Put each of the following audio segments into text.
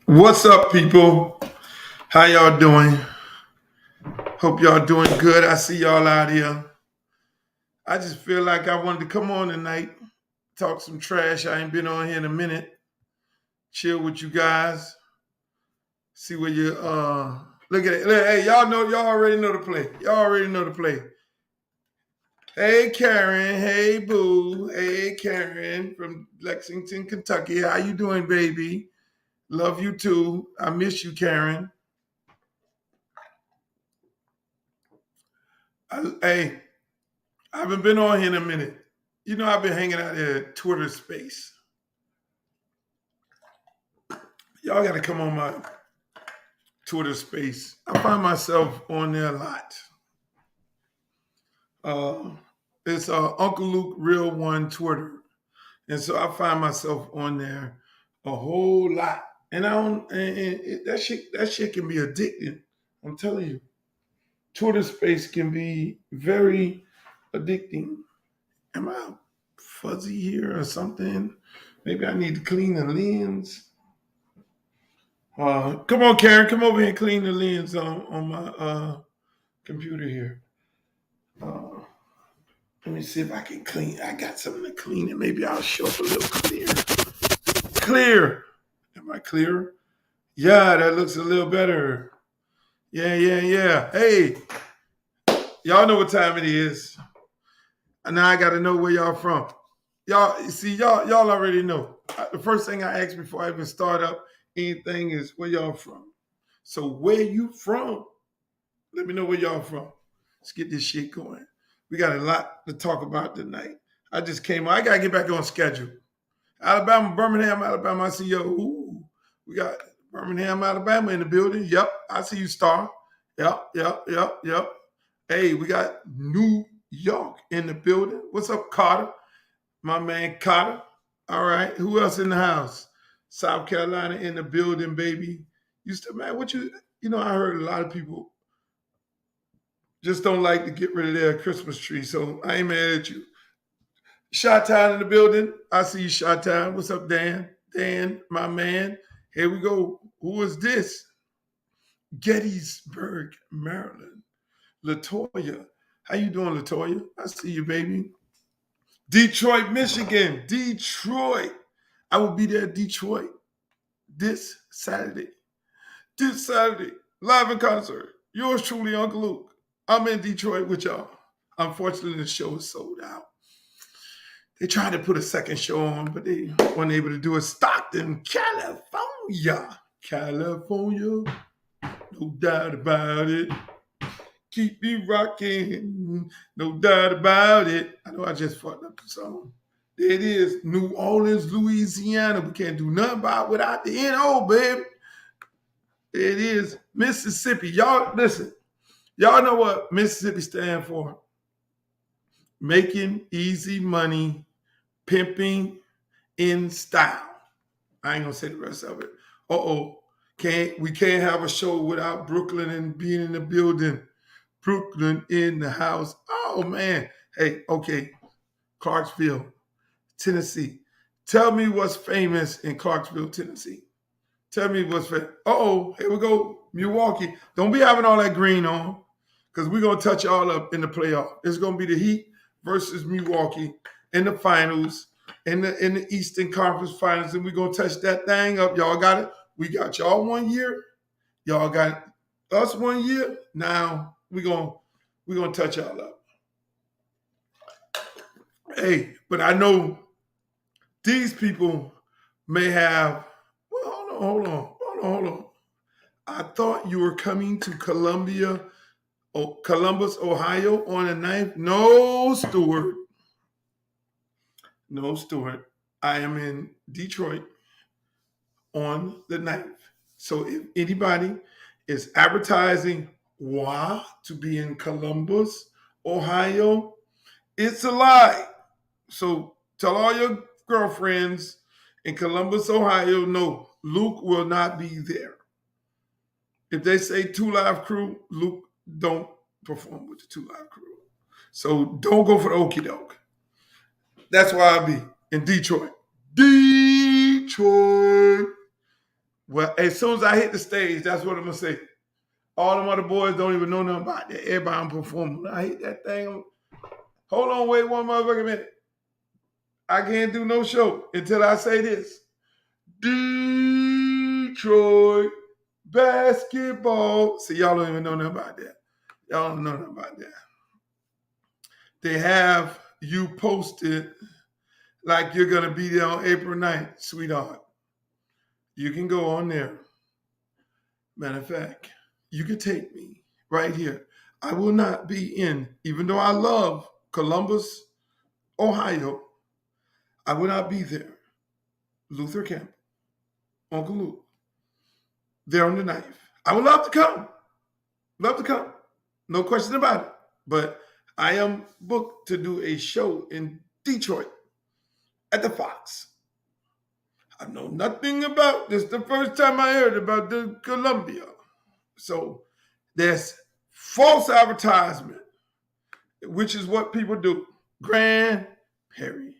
What's up, people? How y'all doing? Hope y'all doing good. I see y'all out here. I just feel like I wanted to come on tonight, talk some trash. I ain't been on here in a minute. Chill with you guys. See where you look at it. Look, hey, y'all already know the play. Y'all already know the play. Hey Karen, hey Boo, hey Karen from Lexington, Kentucky. How you doing, baby? Love you too. I miss you, Karen. Hey, I haven't been on here in a minute. I've been hanging out there at Twitter space. Y'all got to come on my Twitter space. I find myself on there a lot. Uh, it's Uncle Luke Real One Twitter, and so I find myself on there a whole lot. And I don't. That shit can be addicting. I'm telling you, Twitter space can be very addicting. Am I fuzzy here or something? Maybe I need to clean the lens. Come on, Karen, come over here and clean the lens on my computer here. Uh, Let me see if I can clean. I got something to clean it. Maybe I'll show up a little clear. Clear. Am I clear? Yeah, that looks a little better. Yeah, yeah, yeah. Hey, y'all know what time it is. And now I got to know where y'all from. Y'all, you see, y'all already know. The first thing I ask before I even start up anything is where y'all from. So where you from? Let me know where y'all from. Let's get this shit going. We got a lot to talk about tonight. I just came. I gotta get back on schedule. Alabama, Birmingham, Alabama. I see you. Ooh, we got Birmingham, Alabama in the building. Yep, I see you, Star. Yep, yep, yep, yep. Hey, we got New York in the building. What's up, Carter? My man Carter. All right. Who else in the house? South Carolina in the building, baby. You still, man, what I heard a lot of people just don't like to get rid of their Christmas tree. So I ain't mad at you. Shot Town in the building. I see you, Shot Town. What's up, Dan? Dan, my man. Here we go. Who is this? Gettysburg, Maryland. Latoya. How you doing, Latoya? I see you, baby. Detroit, Michigan. Detroit. I will be there at Detroit this Saturday. This Saturday. Live in concert. Yours truly, Uncle Luke. I'm in Detroit with y'all. Unfortunately, the show is sold out. They tried to put a second show on, but they weren't able to do it. Stockton, California. California, no doubt about it. Keep me rocking, no doubt about it. I know I just fucked up the song. There it is, New Orleans, Louisiana. We can't do nothing about it without the N.O., baby. There it is, Mississippi. Y'all, listen. Y'all know what Mississippi stand for? Making easy money, pimping in style. I ain't gonna say the rest of it. Uh-oh. We can't have a show without Brooklyn and being in the building. Brooklyn in the house. Oh man. Hey, okay. Clarksville, Tennessee. Tell me what's famous in Clarksville, Tennessee. Tell me what's famous. Uh-oh, here we go. Milwaukee. Don't be having all that green on, because we're gonna touch y'all up in the playoff. It's gonna be the Heat versus Milwaukee in the finals, in the Eastern Conference Finals, and we're gonna touch that thing up. Y'all got it. We got y'all 1 year. Y'all got us 1 year. Now we're gonna touch y'all up. Hey, but I know these people may have. Well, hold on. I thought you were coming to Columbus, Ohio on the 9th. No, Stuart. No, Stuart. I am in Detroit on the 9th. So if anybody is advertising why to be in Columbus, Ohio, it's a lie. So tell all your girlfriends in Columbus, Ohio, no, Luke will not be there. If they say Two Live Crew, Luke don't perform with the Two Live Crew. So don't go for the okie doke. That's why I'll be in Detroit. Detroit. Well, as soon as I hit the stage, that's what I'm gonna say. All them other boys don't even know nothing about that. Everybody I'm performing. When I hit that thing, hold on, wait one motherfucking minute. I can't do no show until I say this. Detroit basketball. See, y'all don't even know nothing about that. Y'all don't know nothing about that. They have you posted like you're going to be there on April 9th, sweetheart. You can go on there. Matter of fact, you can take me right here. I will not be in, even though I love Columbus, Ohio, I will not be there. Luther Campbell, Uncle Luke, there on the 9th. I would love to come. Love to come. No question about it. But I am booked to do a show in Detroit at the Fox. I know nothing about this. The first time I heard about the Columbia. So there's false advertisement, which is what people do. Grand Perry.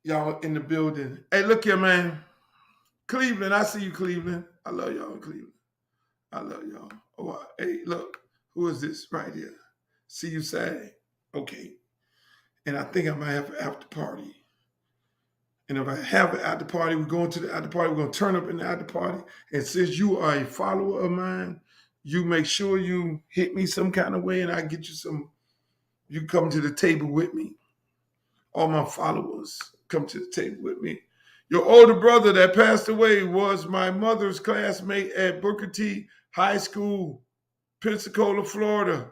Y'all in the building. Hey, look here, man. Cleveland, I see you, Cleveland. I love y'all in Cleveland. I love y'all. Oh, hey, look. Who is this right here? See you Saturday. Okay. And I think I might have an after party. And if I have an after party, we're going to the after party. We're going to turn up in the after party. And since you are a follower of mine, you make sure you hit me some kind of way and I get you some. You come to the table with me. All my followers come to the table with me. Your older brother that passed away was my mother's classmate at Booker T High School, Pensacola, Florida.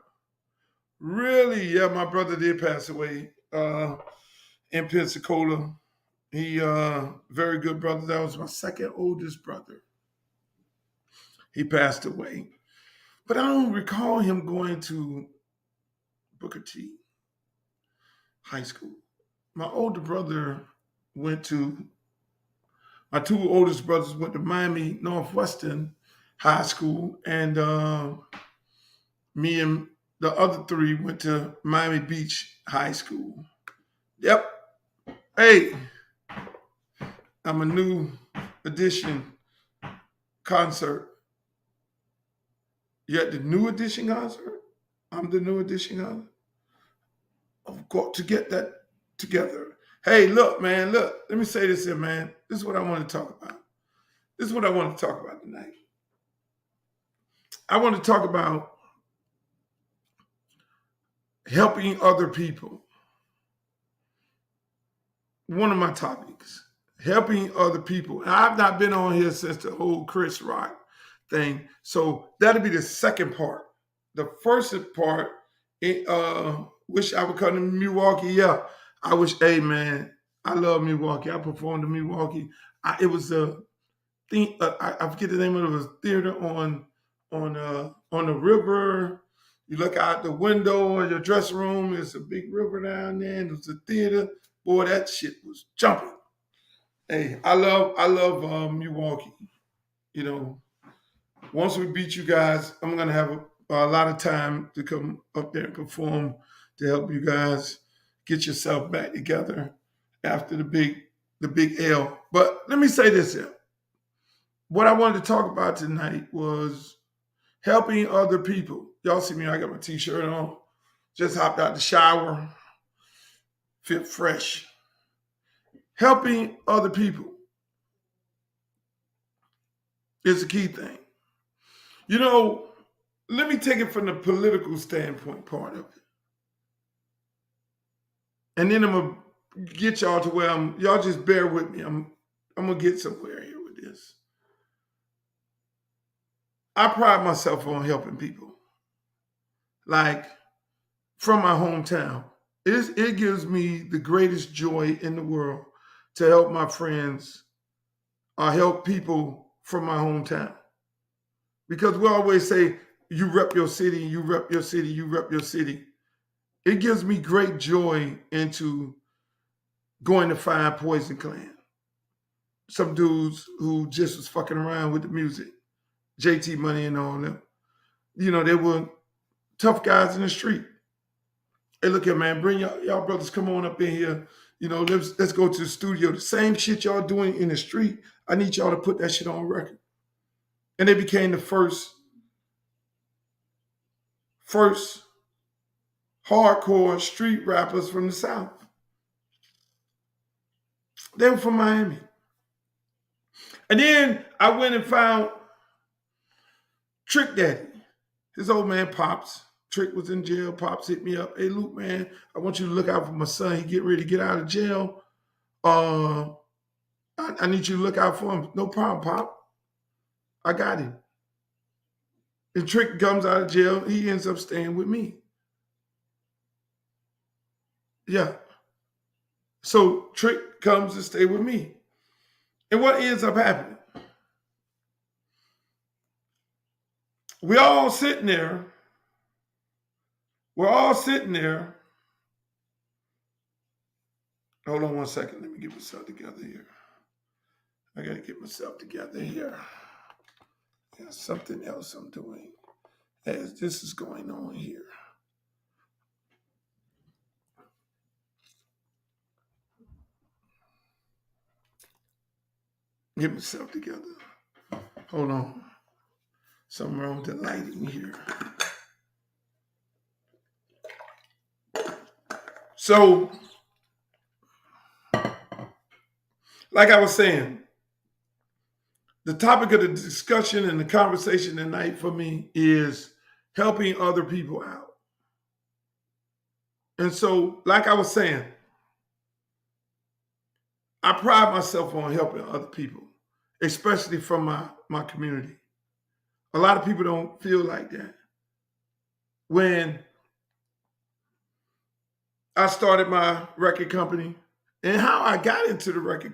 Really? Yeah, my brother did pass away in Pensacola. He very good brother. That was my second oldest brother. He passed away. But I don't recall him going to Booker T High School. My older brother went to, my two oldest brothers went to Miami Northwestern High School, and me and the other three went to Miami Beach High School. Yep. Hey, I'm a new edition concert. You at the new edition concert? I'm the new edition concert. I've got to get that together. Hey, look, man, look. Let me say this here, man. This is what I want to talk about. This is what I want to talk about tonight. I want to talk about helping other people. One of my topics, helping other people. And I've not been on here since the whole Chris Rock thing. So that'll be the second part. The first part, wish I would come to Milwaukee. Yeah, I wish, hey, man, I love Milwaukee. I performed in Milwaukee. It was a thing, I forget the name of it. It was theater on the river. You look out the window of your dressing room, there's a big river down there, and there's a theater. Boy, that shit was jumping. Hey, I love Milwaukee. You know, once we beat you guys, I'm gonna have a lot of time to come up there and perform to help you guys get yourself back together after the big L. But let me say this here. What I wanted to talk about tonight was helping other people. Y'all see me, I got my t-shirt on. Just hopped out the shower. Feel fresh. Helping other people is a key thing. You know, let me take it from the political standpoint part of it. And then I'm going to get y'all to where y'all just bear with me. I'm going to get somewhere here with this. I pride myself on helping people. Like, from my hometown. It gives me the greatest joy in the world to help my friends or help people from my hometown. Because we always say, you rep your city, you rep your city, you rep your city. It gives me great joy into going to find Poison Clan. Some dudes who just was fucking around with the music. JT Money and all them. You know, they were tough guys in the street. Hey, look here, man, bring y'all brothers, come on up in here. let's go to the studio. The same shit y'all doing in the street, I need y'all to put that shit on record. And they became the first hardcore street rappers from the South. They were from Miami. And then I went and found Trick Daddy. His old man Pops. Trick was in jail. Pops hit me up. Hey, Luke, man, I want you to look out for my son. He get ready to get out of jail. I need you to look out for him. No problem, Pop. I got him. And Trick comes out of jail. He ends up staying with me. Yeah. So Trick comes to stay with me. And what ends up happening? We're all sitting there. Hold on one second. Let me get myself together here. I got to get myself together here. There's something else I'm doing as this is going on here. Get myself together. Hold on. Something wrong with the lighting here. So, like I was saying, the topic of the discussion and the conversation tonight for me is helping other people out. And so, like I was saying, I pride myself on helping other people, especially from my community. A lot of people don't feel like that. When I started my record company, and how I got into the record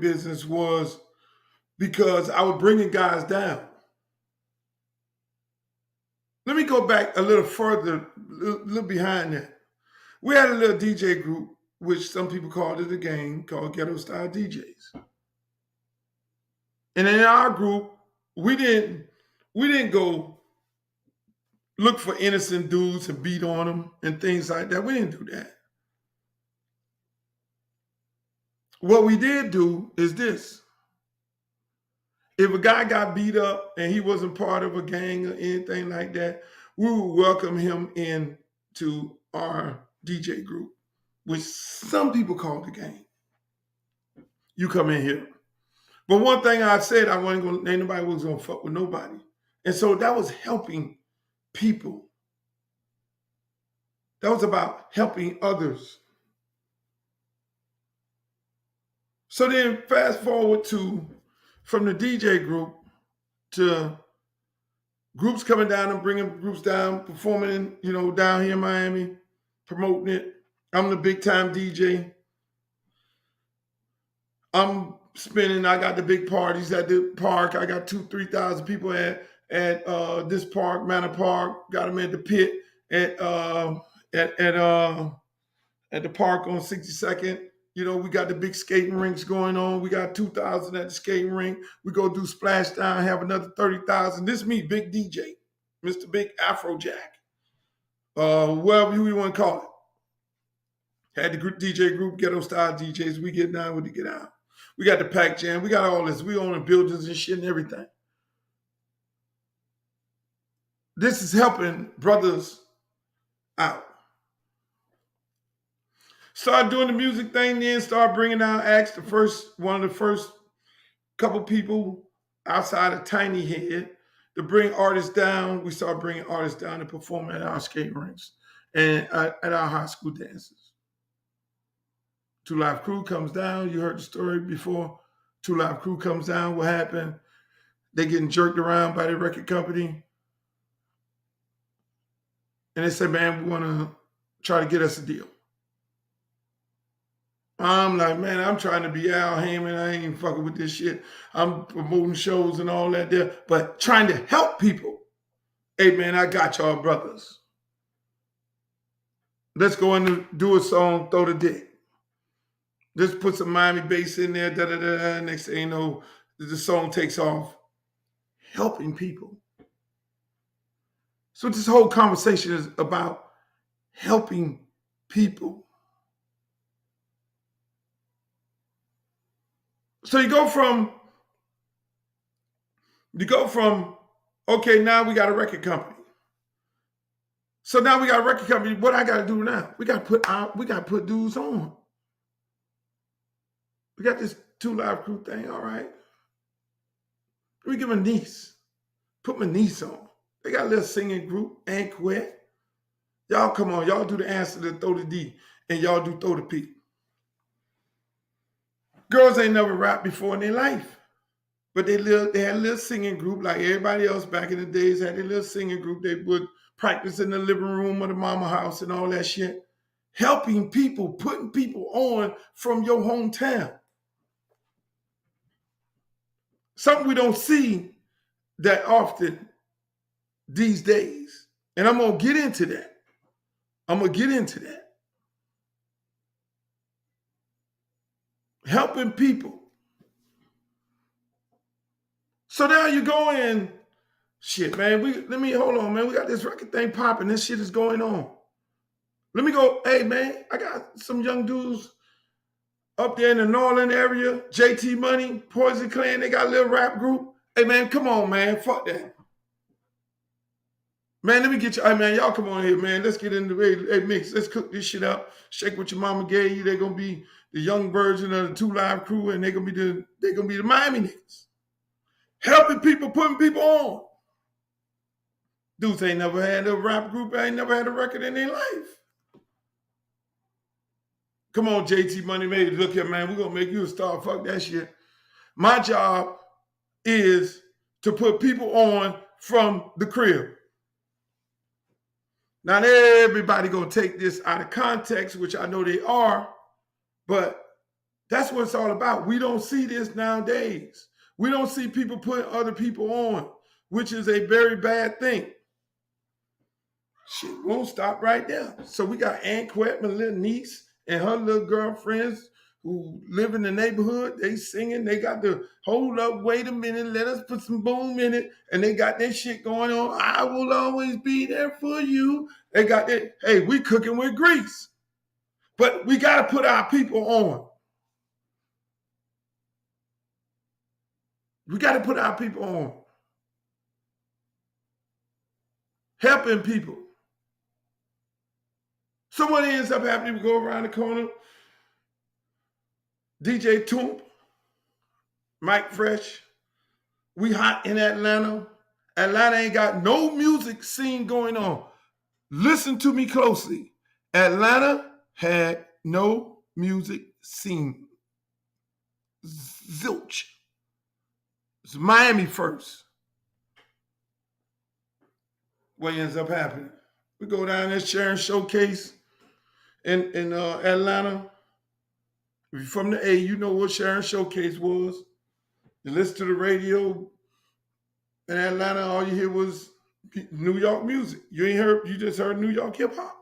business was because I was bringing guys down. Let me go back a little further, a little behind that. We had a little DJ group, which some people called it a gang, called Ghetto Style DJs. And in our group, we didn't go look for innocent dudes and beat on them and things like that. We didn't do that. What we did do is this. If a guy got beat up and he wasn't part of a gang or anything like that, we would welcome him in to our DJ group, which some people call the gang. You come in here. But one thing I said, I wasn't going to, ain't nobody was going to fuck with nobody. And so that was helping people. That was about helping others. So then fast forward to, from the DJ group to groups coming down and bringing groups down, performing, down here in Miami, promoting it. I'm the big time DJ. I'm spinning. I got the big parties at the park. I got 2,000-3,000 people at this park, Manor Park. Got them at the pit at the park on 62nd. We got the big skating rinks going on. We got 2,000 at the skating rink. We go do Splashdown, have another 30,000. This is me, Big DJ, Mr. Big Afrojack, whatever you want to call it. Had the DJ group, Ghetto Style DJs. We get down with the get out. We got the Pack Jam. We got all this. We own the buildings and shit and everything. This is helping brothers out. Start doing the music thing, then start bringing down acts. One of the first couple people outside of Tiny Head to bring artists down. We start bringing artists down to perform at our skating rinks and at our high school dances. 2 Live Crew comes down. You heard the story before. 2 Live Crew comes down. What happened? They getting jerked around by the record company. And they said, man, we want to try to get us a deal. I'm like, man, I'm trying to be Al Heyman. I ain't fucking with this shit. I'm promoting shows and all that there, but trying to help people. Hey, man, I got y'all brothers. Let's go and do a song, Throw the Dick. Let's put some Miami bass in there, da-da-da-da. Next thing you know, the song takes off. Helping people. So this whole conversation is about helping people. So you go from, okay, now we got a record company. So now we got a record company. What I got to do now? We got to put dudes on. We got this 2 Live Crew thing. All right. Let me give my niece. Put my niece on. They got a little singing group, Anquet. Y'all come on. Y'all do the answer to throw the D, and y'all do throw the P. Girls ain't never rapped before in their life. But they had a little singing group like everybody else back in the days had a little singing group. They would practice in the living room of the mama house and all that shit. Helping people, putting people on from your hometown. Something we don't see that often these days. And I'm going to get into that. Helping people. So now you go in, shit, man, hold on, man. We got this record thing popping. This shit is going on. Let me go, hey, man, I got some young dudes up there in the Norland area, JT Money, Poison Clan, they got a little rap group. Hey, man, come on, man, fuck that. Man, let me get you, hey, man, y'all come on here, man. Let's get into the mix. Let's cook this shit up. Shake what your mama gave you. They're going to be the young version of the 2 Live Crew, and they're going to be the Miami niggas. Helping people, putting people on. Dudes ain't never had a rap group, ain't never had a record in their life. Come on, JT Money, maybe look here, man. We're going to make you a star. Fuck that shit. My job is to put people on from the crib. Not everybody going to take this out of context, which I know they are, but that's what it's all about. We don't see this nowadays. We don't see people putting other people on, which is a very bad thing. Shit won't stop right there. So we got Anquet, my little niece, and her little girlfriends who live in the neighborhood. They singing. They got the hold up, wait a minute, let us put some boom in it. And they got that shit going on. I will always be there for you. They got that, hey, we cooking with grease. But we got to put our people on. We got to put our people on. Helping people. So what ends up happening, we go around the corner, DJ Toomp, Mike Fresh, we hot in Atlanta. Atlanta ain't got no music scene going on. Listen to me closely. Atlanta had no music scene. Zilch. It's Miami first. What ends up happening? We go down there, Sharon Showcase in Atlanta. If you're from the A, you know what Sharon Showcase was. You listen to the radio in Atlanta, all you hear was New York music. You just heard New York hip hop.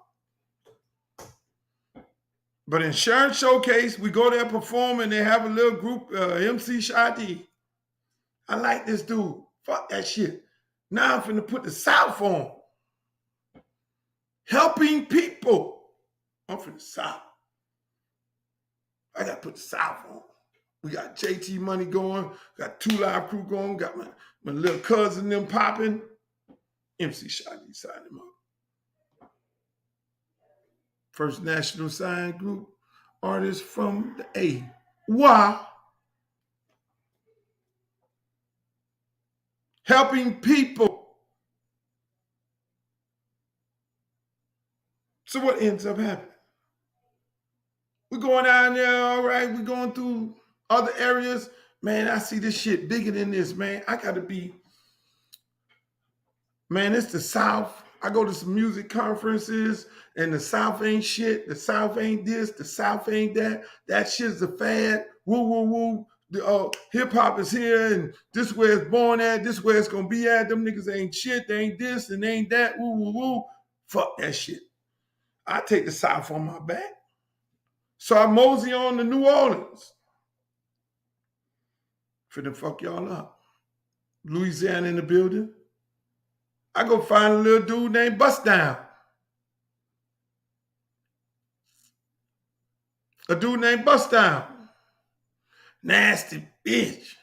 But in Sharon Showcase, we go there perform and they have a little group, MC Shadi. I like this dude. Fuck that shit. Now I'm finna put the South on. Helping people. I'm from the South. I gotta put the South on. We got JT Money going, got 2 Live Crew going, got my little cousin them popping. MC Shadi signed him up. First national sign group artist from the A. Why? Helping people. So what ends up happening? We're going down there, all right, we're going through other areas. Man, I see this shit bigger than this, man. I gotta be, man, it's the South. I go to some music conferences and the South ain't shit. The South ain't this. The South ain't that. That shit's a fad. Woo, woo, woo. The hip hop is here and this where it's born at. This where it's gonna be at. Them niggas ain't shit. They ain't this and they ain't that. Woo, woo, woo. Fuck that shit. I take the South on my back. So I mosey on to New Orleans. Finna fuck y'all up. Louisiana in the building. I go find a little dude named Bust Down. A dude named Bust Down. Nasty bitch.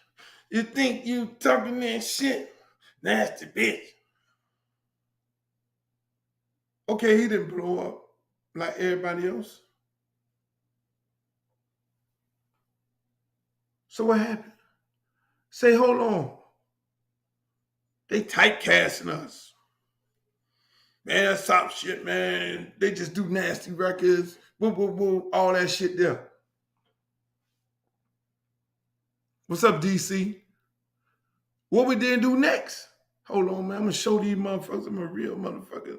You think you talking that shit? Nasty bitch. Okay, he didn't blow up like everybody else. So what happened? Say, hold on. They typecasting us. Man, that's top shit, man. They just do nasty records. Woo, woo, woo, all that shit there. What's up, DC? What we didn't do next? Hold on, man. I'm gonna show these motherfuckers I'm a real motherfucker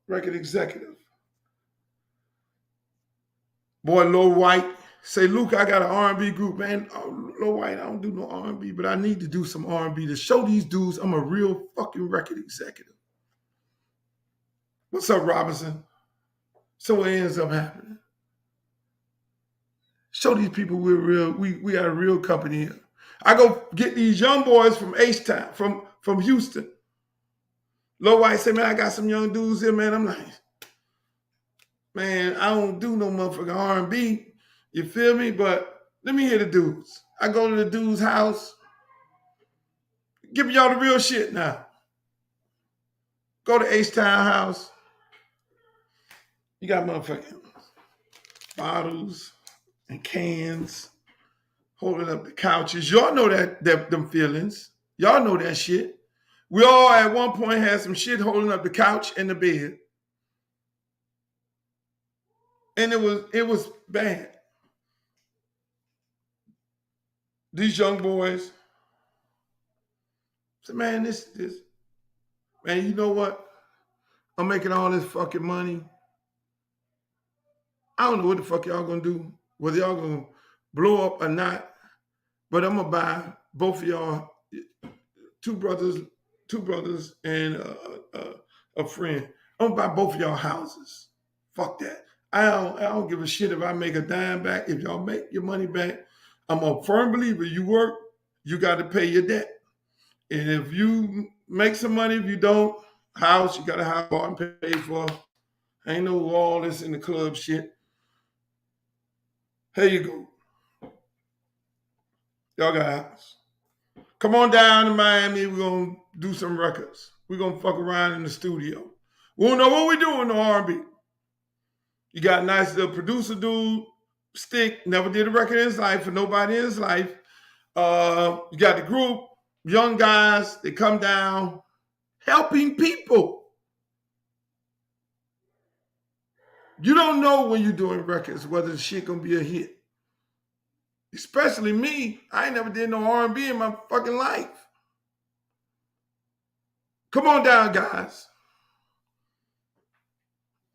record executive. Boy, Lil White. Say, Luke, I got an R&B group, man. Oh, Lil White, I don't do no R&B, but I need to do some R&B to show these dudes I'm a real fucking record executive. What's up, Robinson? So what ends up happening? Show these people we're real. We got a real company here. I go get these young boys from H-Town, from Houston. Lil White say, man, I got some young dudes here, man. I'm like, man, I don't do no motherfucking R&B. You feel me? But let me hear the dudes. I go to the dude's house. Give y'all the real shit now. Go to H-Town house. You got motherfucking bottles and cans holding up the couches. Y'all know that them feelings. Y'all know that shit. We all at one point had some shit holding up the couch and the bed. And it was bad. These young boys said, man, this, man, you know what? I'm making all this fucking money. I don't know what the fuck y'all gonna do, whether y'all gonna blow up or not, but I'm gonna buy both of y'all, two brothers and a friend. I'm gonna buy both of y'all houses. Fuck that. I don't give a shit if I make a dime back. If y'all make your money back, I'm a firm believer. You work, you got to pay your debt. And if you make some money, if you don't, house, you got to have bought and paid for. Ain't no all this in the club shit. Here you go. Y'all got a house. Come on down to Miami. We're going to do some records. We're going to fuck around in the studio. We don't know what we're doing, no R&B. You got a nice little producer dude, Stick, never did a record in his life for nobody in his life. You got the group, young guys, they come down, helping people. You don't know when you're doing records whether the shit gonna be a hit. Especially me, I ain't never did no R&B in my fucking life. Come on down, guys.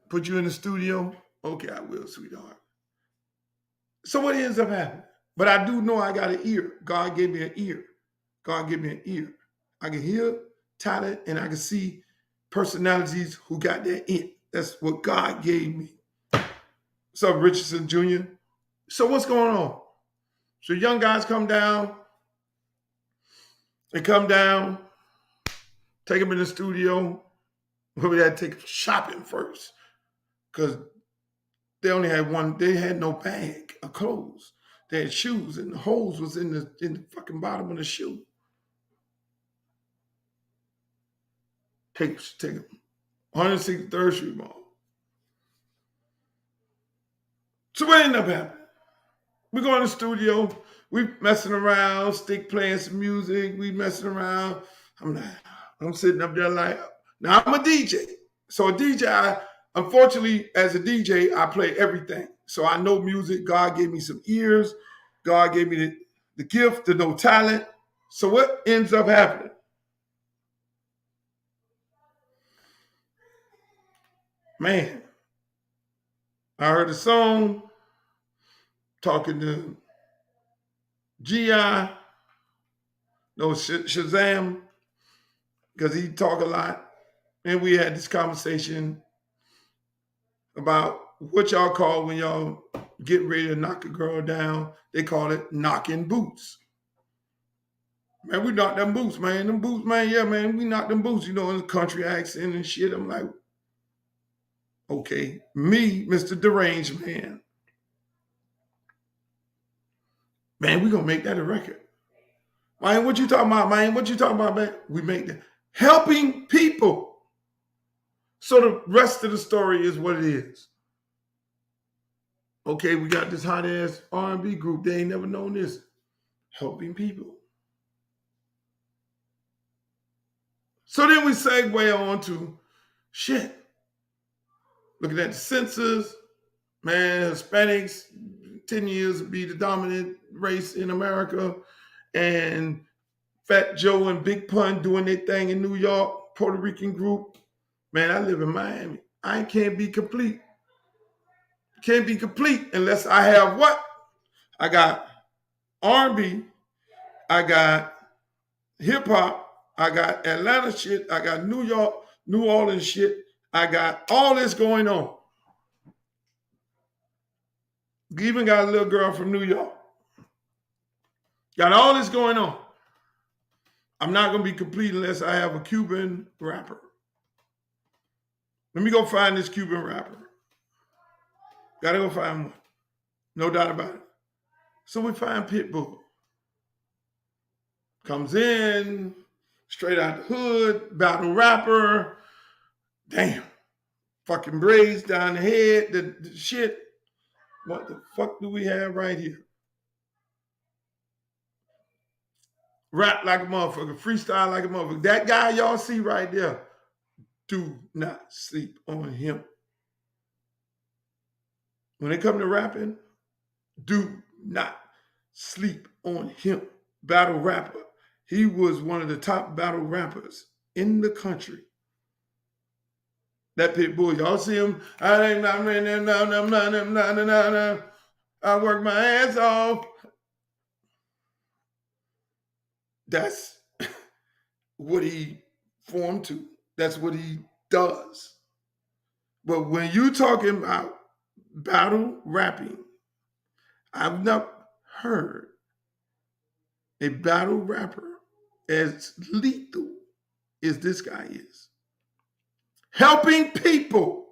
Put you in the studio? Okay, I will, sweetheart. So what ends up happening? But I do know I got an ear. God gave me an ear. God gave me an ear. I can hear talent and I can see personalities who got that in. That's what God gave me. What's up, Richardson Jr.? So what's going on? So young guys come down. They come down, take them in the studio. Where we had to take them shopping first. Because they only had one, they had no bag of clothes. They had shoes and the holes was in the fucking bottom of the shoe. Take them. 163rd Street Mall. So what ended up happening? We go in the studio, we messing around, Stick playing some music, we messing around. I'm sitting up there like, now I'm a DJ. So a DJ, unfortunately, as a DJ, I play everything. So I know music. God gave me some ears. God gave me the gift to know talent. So what ends up happening? Man, I heard a song talking to G.I., no Shazam, because he talk a lot. And we had this conversation about what y'all call when y'all get ready to knock a girl down. They call it knocking boots. Man, we knock them boots, man. Them boots, man, yeah, man, we knock them boots, in the country accent and shit. I'm like, okay, me, Mr. Deranged Man. Man, we gonna make that a record. Man, what you talking about, man? What you talking about, man? We make that. Helping people. So the rest of the story is what it is. Okay, we got this hot ass R&B group. They ain't never known this. Helping people. So then we segue on to shit. Looking at the census, man, Hispanics, 10 years will be the dominant race in America. And Fat Joe and Big Pun doing their thing in New York, Puerto Rican group. Man, I live in Miami. I can't be complete. Can't be complete unless I have what? I got R&B, I got hip hop, I got Atlanta shit, I got New York, New Orleans shit, I got all this going on. Even got a little girl from New York. Got all this going on. I'm not gonna be complete unless I have a Cuban rapper. Let me go find this Cuban rapper. Gotta go find one. No doubt about it. So we find Pitbull. Comes in, straight out the hood, battle rapper. Damn. Fucking braids down the head, the shit. What the fuck do we have right here? Rap like a motherfucker, freestyle like a motherfucker. That guy y'all see right there, do not sleep on him. When it comes to rapping, do not sleep on him. Battle rapper. He was one of the top battle rappers in the country. That Pitbull, y'all see him? I work my ass off. That's what he formed to. That's what he does. But when you talking about battle rapping, I've not heard a battle rapper as lethal as this guy is. Helping people.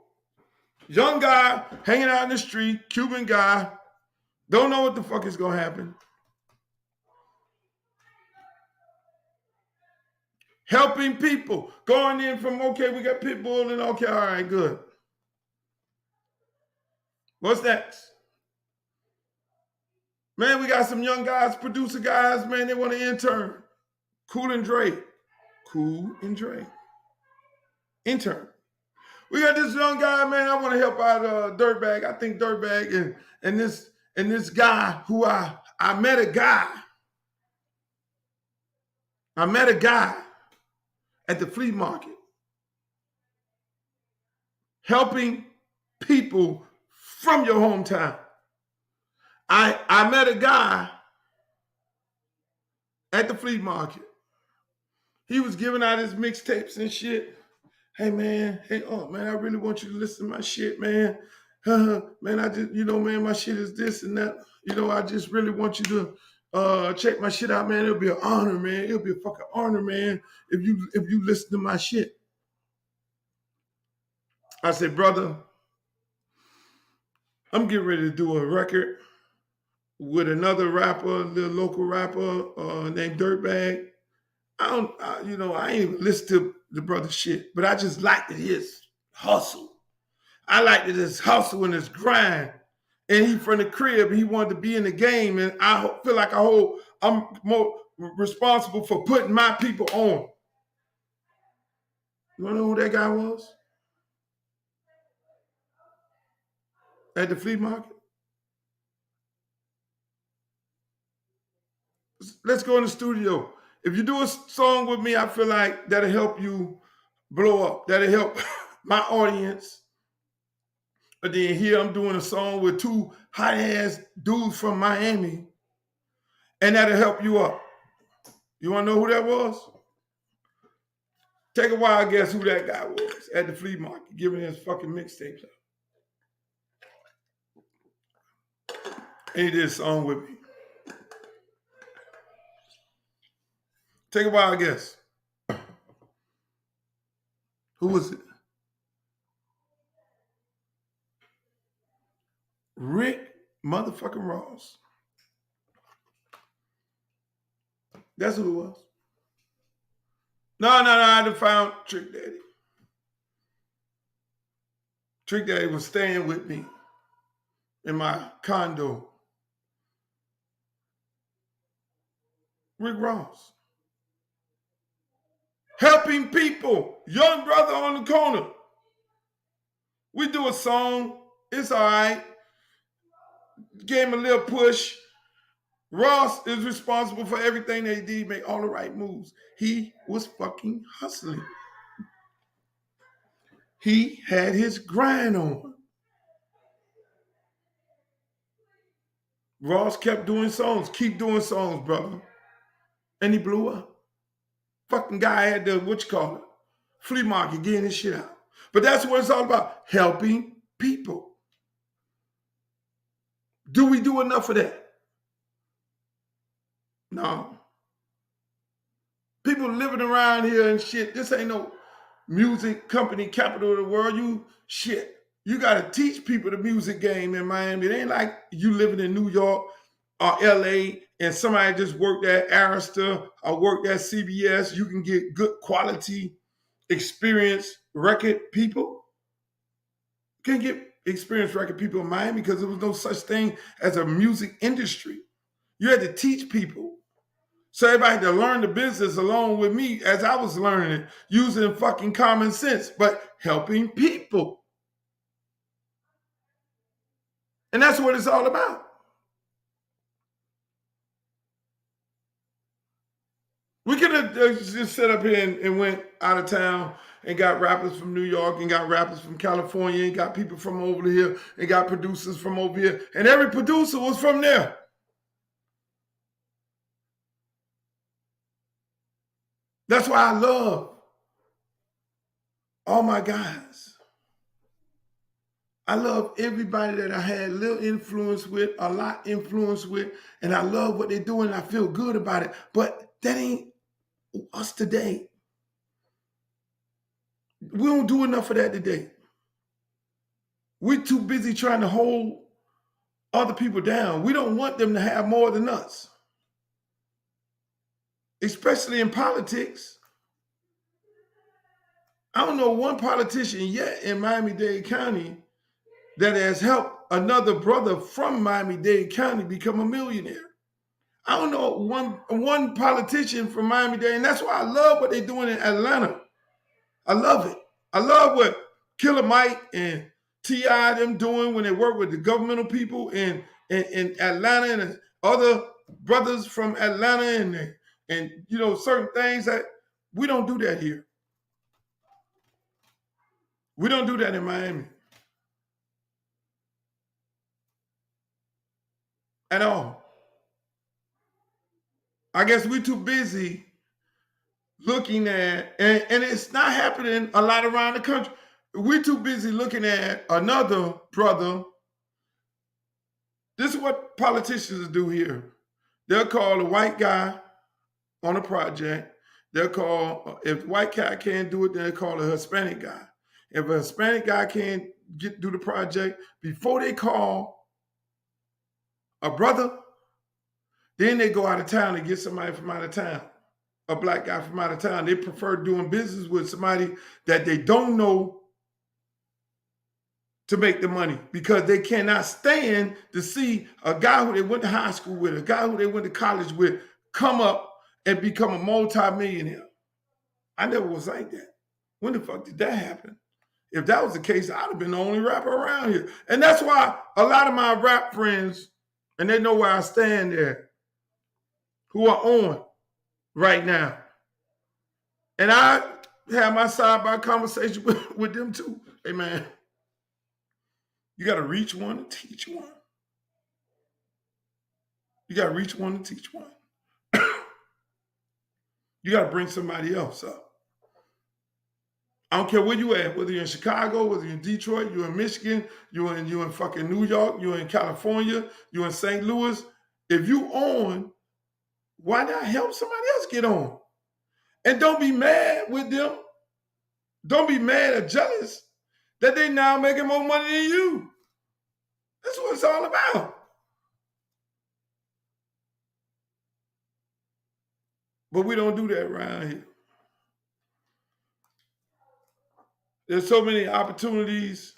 Young guy hanging out in the street, Cuban guy, don't know what the fuck is gonna happen. Helping people. Going in from, okay, we got Pitbull and okay, all right, good. What's next? Man, we got some young guys, producer guys, man, they want to intern. Cool and Dre. Cool and Dre. Intern. We got this young guy, man. I want to help out Dirtbag. I think Dirtbag and this guy who I met a guy. I met a guy at the flea market helping people from your hometown. I met a guy at the flea market. He was giving out his mixtapes and shit. Hey man, man, I really want you to listen to my shit, man. Man, I just, man, my shit is this and that. I just really want you to check my shit out, man. It'll be an honor, man. It'll be a fucking honor, man, if you listen to my shit. I said, brother, I'm getting ready to do a record with another rapper, little local rapper named Dirtbag. I ain't even listen to the brother's shit, but I just liked his hustle. I liked his hustle and his grind. And he from the crib, he wanted to be in the game. And I feel like I'm more responsible for putting my people on. You wanna know who that guy was? At the flea market? Let's go in the studio. If you do a song with me, I feel like that'll help you blow up. That'll help my audience. But then here I'm doing a song with two hot-ass dudes from Miami, and that'll help you up. You want to know who that was? Take a wild guess who that guy was at the flea market giving his fucking mixtapes out. And he did a song with me. Take a wild guess. Who was it? Rick motherfucking Ross. That's who it was. No, I had found Trick Daddy. Trick Daddy was staying with me in my condo. Rick Ross. Helping people. Young brother on the corner. We do a song. It's all right. Gave him a little push. Ross is responsible for everything they did, make all the right moves. He was fucking hustling. He had his grind on. Ross kept doing songs. Keep doing songs, brother. And he blew up. Fucking guy had the, what you call it, flea market, getting his shit out. But that's what it's all about, helping people. Do we do enough of that? No. People living around here and shit. This ain't no music company capital of the world. You shit. You got to teach people the music game in Miami. It ain't like you living in New York or LA and somebody just worked at Arista or worked at CBS. You can get good quality, experienced record people. You can't get experienced record people in Miami because there was no such thing as a music industry. You had to teach people. So everybody had to learn the business along with me as I was learning it, using fucking common sense, but helping people. And that's what it's all about. We could have just set up here and went out of town and got rappers from New York and got rappers from California and got people from over here and got producers from over here. And every producer was from there. That's why I love all my guys. I love everybody that I had little influence with, a lot influence with, and I love what they're doing. I feel good about it. But that ain't us today. We don't do enough of that today. We're too busy trying to hold other people down. We don't want them to have more than us, especially in politics. I don't know one politician yet in Miami-Dade County that has helped another brother from Miami-Dade County become a millionaire. I don't know one politician from Miami-Dade, and that's why I love what they're doing in Atlanta. I love it. I love what Killer Mike and T.I. them doing when they work with the governmental people in Atlanta and other brothers from Atlanta and you know certain things that we don't do that here. We don't do that in Miami at all. I guess we're too busy looking at, and it's not happening a lot around the country. We're too busy looking at another brother. This is what politicians do here. They'll call a white guy on a project. They'll call, if the white guy can't do it, then they call a Hispanic guy. If a Hispanic guy can't do the project, before they call a brother, then they go out of town and get somebody from out of town, a black guy from out of town. They prefer doing business with somebody that they don't know to make the money because they cannot stand to see a guy who they went to high school with, a guy who they went to college with, come up and become a multi-millionaire. I never was like that. When the fuck did that happen? If that was the case, I'd have been the only rapper around here. And that's why a lot of my rap friends, and they know where I stand there, who are on right now. And I have my side-by conversation with them too. Hey, man, you got to reach one and teach one. You got to reach one and teach one. You got to bring somebody else up. I don't care where you at, whether you're in Chicago, whether you're in Detroit, you're in Michigan, you're in fucking New York, you're in California, you're in St. Louis. If you on, why not help somebody else get on? And don't be mad with them. Don't be mad or jealous that they now making more money than you. That's what it's all about. But we don't do that around here. There's so many opportunities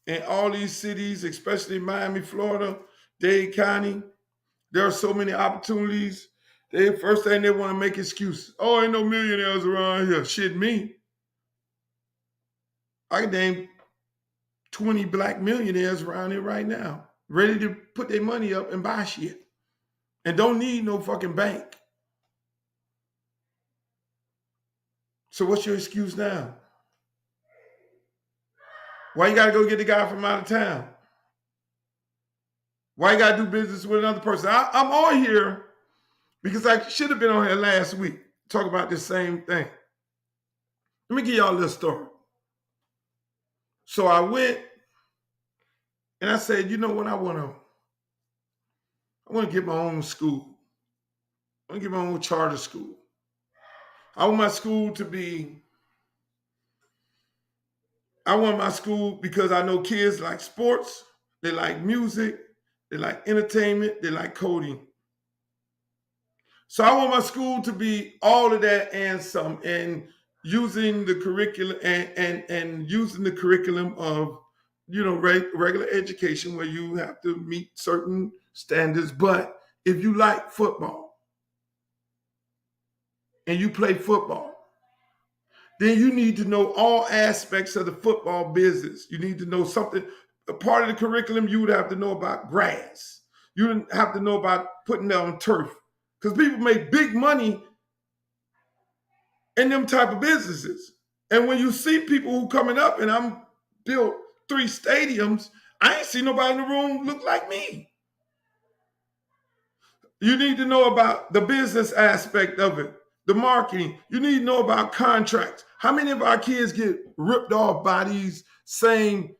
in all these cities, especially Miami, Florida, Dade County. There are so many opportunities. They first thing they want to make excuses. Oh, ain't no millionaires around here. Shit, me. I can name 20 black millionaires around here right now, ready to put their money up and buy shit. And don't need no fucking bank. So what's your excuse now? Why you gotta go get the guy from out of town? Why you gotta do business with another person? I'm on here because I should have been on here last week, talk about this same thing. Let me give y'all a little story. So I went and I said, you know what, I wanna get my own school. I wanna get my own charter school. I want my school because I know kids like sports, they like music, they like entertainment, they like coding. So I want my school to be all of that and some, and using the curriculum and using the curriculum of, regular education where you have to meet certain standards. But if you like football and you play football, then you need to know all aspects of the football business. You need to know something. A part of the curriculum, you would have to know about grass. You would have to know about putting down turf. Because people make big money in them type of businesses. And when you see people who coming up, and I'm built 3 stadiums, I ain't see nobody in the room look like me. You need to know about the business aspect of it, the marketing. You need to know about contracts. How many of our kids get ripped off by these same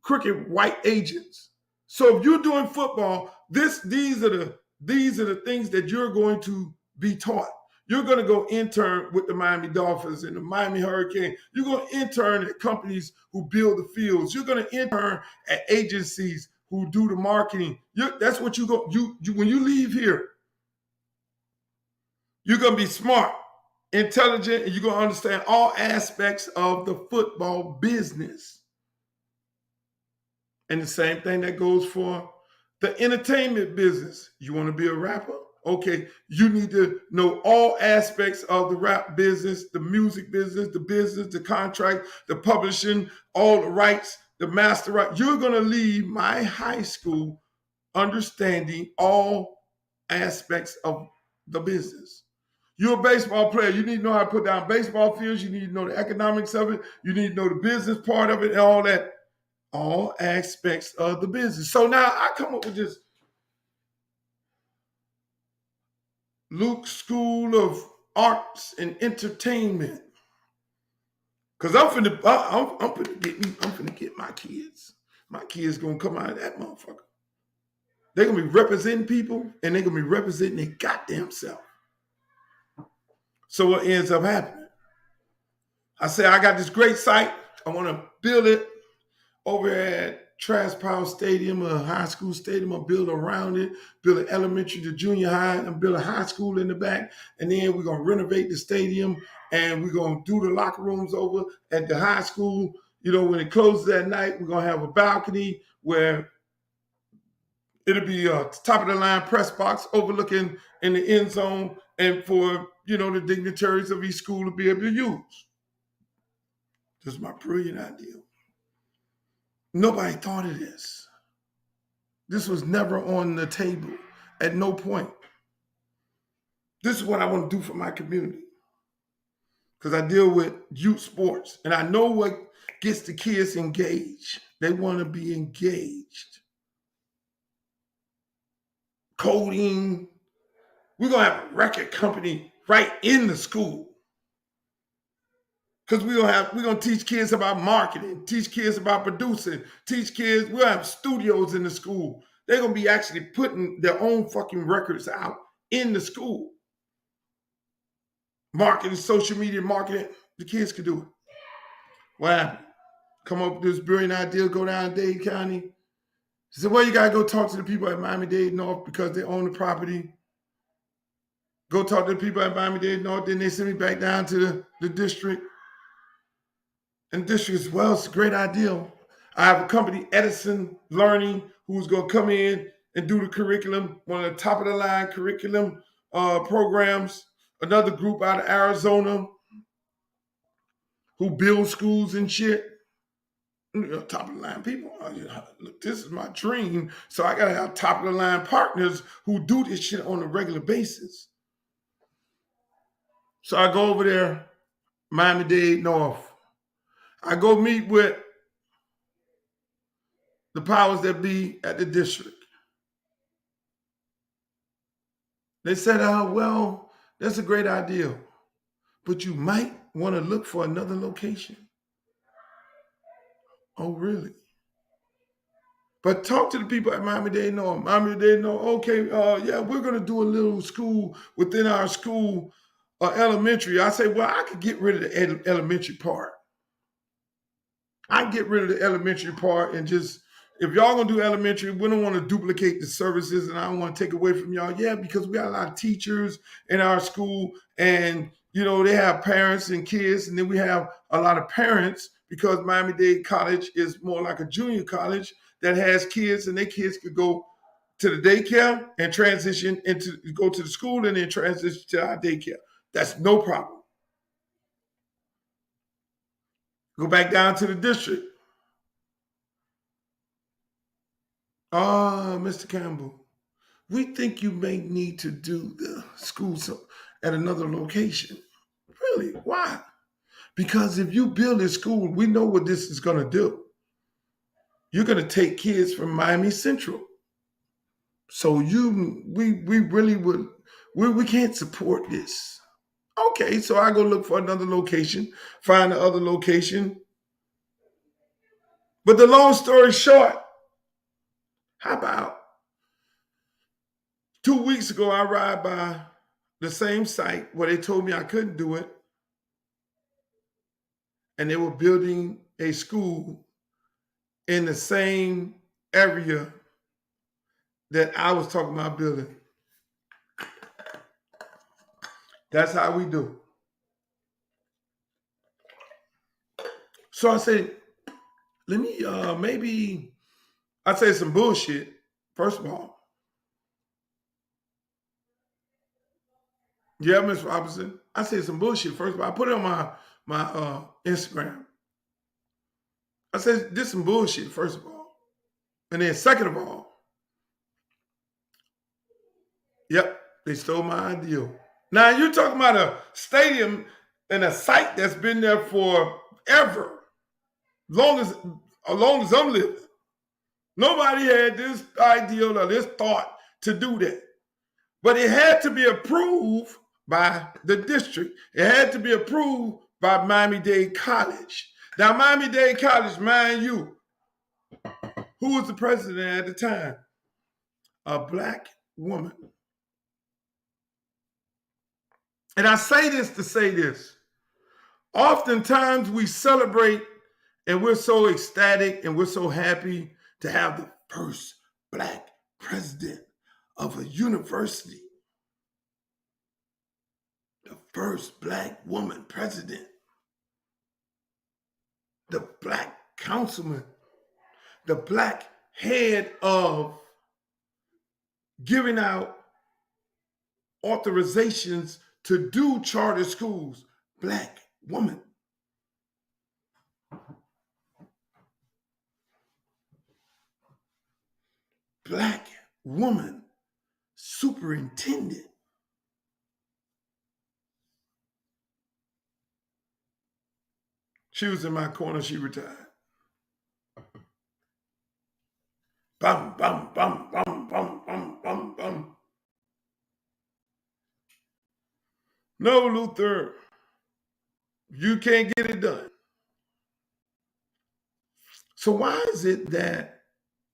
crooked white agents? So if you're doing football, these are the things that you're going to be taught. You're going to go intern with the Miami Dolphins and the Miami Hurricane. You're going to intern at companies who build the fields. You're going to intern at agencies who do the marketing. That's what you go. You when you leave here, you're going to be smart, intelligent, and you're going to understand all aspects of the football business. And the same thing that goes for the entertainment business. You want to be a rapper? Okay, you need to know all aspects of the rap business, the music business, the contract, the publishing, all the rights, the master right. You're going to leave my high school understanding all aspects of the business. You're a baseball player. You need to know how to put down baseball fields. You need to know the economics of it. You need to know the business part of it and all that. All aspects of the business. So now I come up with this Luke School of Arts and Entertainment. Cause I'm finna get my kids. My kids gonna come out of that motherfucker. They're gonna be representing people and they're gonna be representing their goddamn self. So what ends up happening? I say I got this great site. I wanna build it over at Trask Power Stadium, a high school stadium. I'll build around it, build an elementary to junior high, and build a high school in the back. And then we're gonna renovate the stadium and we're gonna do the locker rooms over at the high school. When it closes at night, we're gonna have a balcony where it'll be a top of the line press box overlooking in the end zone, and for the dignitaries of each school to be able to use. This is my brilliant idea. Nobody thought of this. This was never on the table at no point. This is what I want to do for my community. Because I deal with youth sports and I know what gets the kids engaged. They want to be engaged. Coding. We're going to have a record company right in the school. Because we're going to teach kids about marketing, teach kids about producing, teach kids. We'll have studios in the school. They're going to be actually putting their own fucking records out in the school. Marketing, social media marketing, the kids could do it. What happened? Come up with this brilliant idea, go down to Dade County. She said, well, you got to go talk to the people at Miami-Dade North because they own the property. Go talk to the people at Miami-Dade North. Then they send me back down to the district. And the district as well, it's a great idea. I have a company, Edison Learning, who's going to come in and do the curriculum, one of the top of the line curriculum programs. Another group out of Arizona who build schools and shit. Top of the line people. Look, this is my dream. So I got to have top of the line partners who do this shit on a regular basis. So I go over there, Miami-Dade North. I go meet with the powers that be at the district. They said, well, that's a great idea, but you might want to look for another location. Oh, really? But talk to the people at Miami-Dade North. Miami-Dade North, okay, yeah, we're going to do a little school within our school elementary. I say, well, I could get rid of the elementary part. I can get rid of the elementary part and just, if y'all gonna do elementary, we don't want to duplicate the services and I don't want to take away from y'all. Yeah, because we got a lot of teachers in our school and, you know, they have parents and kids. And then we have a lot of parents because Miami-Dade College is more like a junior college that has kids and their kids could go to the daycare and transition into, go to the school and then transition to our daycare. That's no problem. Go back down to the district. Mr. Campbell, we think you may need to do the school at another location. Really? Why? Because if you build a school, we know what this is going to do. You're going to take kids from Miami Central. So we really would, we can't support this. Okay, so I go look for another location, find the other location. But the long story short, how about 2 weeks ago, I ride by the same site where they told me I couldn't do it. And they were building a school in the same area that I was talking about building. That's how we do. So I said, let me maybe, I say some bullshit, first of all. Yeah, Ms. Robinson, I said some bullshit, first of all. I put it on my Instagram. I said, this some bullshit, first of all. And then second of all, yep, they stole my idea. Now you're talking about a stadium and a site that's been there forever, as long as I'm living. Nobody had this idea or this thought to do that. But it had to be approved by the district. It had to be approved by Miami-Dade College. Now, Miami-Dade College, mind you, who was the president at the time? A Black woman. And I say this to say this. Oftentimes we celebrate and we're so ecstatic and we're so happy to have the first Black president of a university. The first Black woman president. The Black councilman. The Black head of giving out authorizations to do charter schools. Black woman. Black woman superintendent. She was in my corner, she retired. Bum, bum, bum, bum, bum, bum, bum, bum. No, Luther, you can't get it done. So why is it that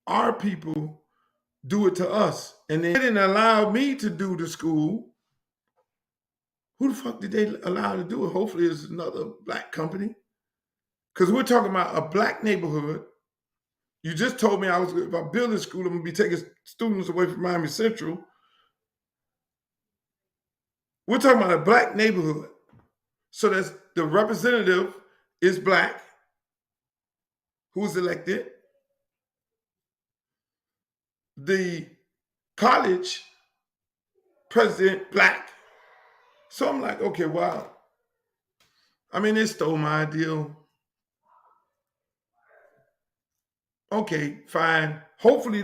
our people do it to us and they didn't allow me to do the school? Who the fuck did they allow to do it? Hopefully it's another Black company. Because we're talking about a Black neighborhood. You just told me if I build a school, I'm going to be taking students away from Miami Central. We're talking about a black neighborhood. So that's the representative is black, who's elected. The college president, black. So I'm like, okay, wow. I mean, they stole my ideal. Okay, fine. Hopefully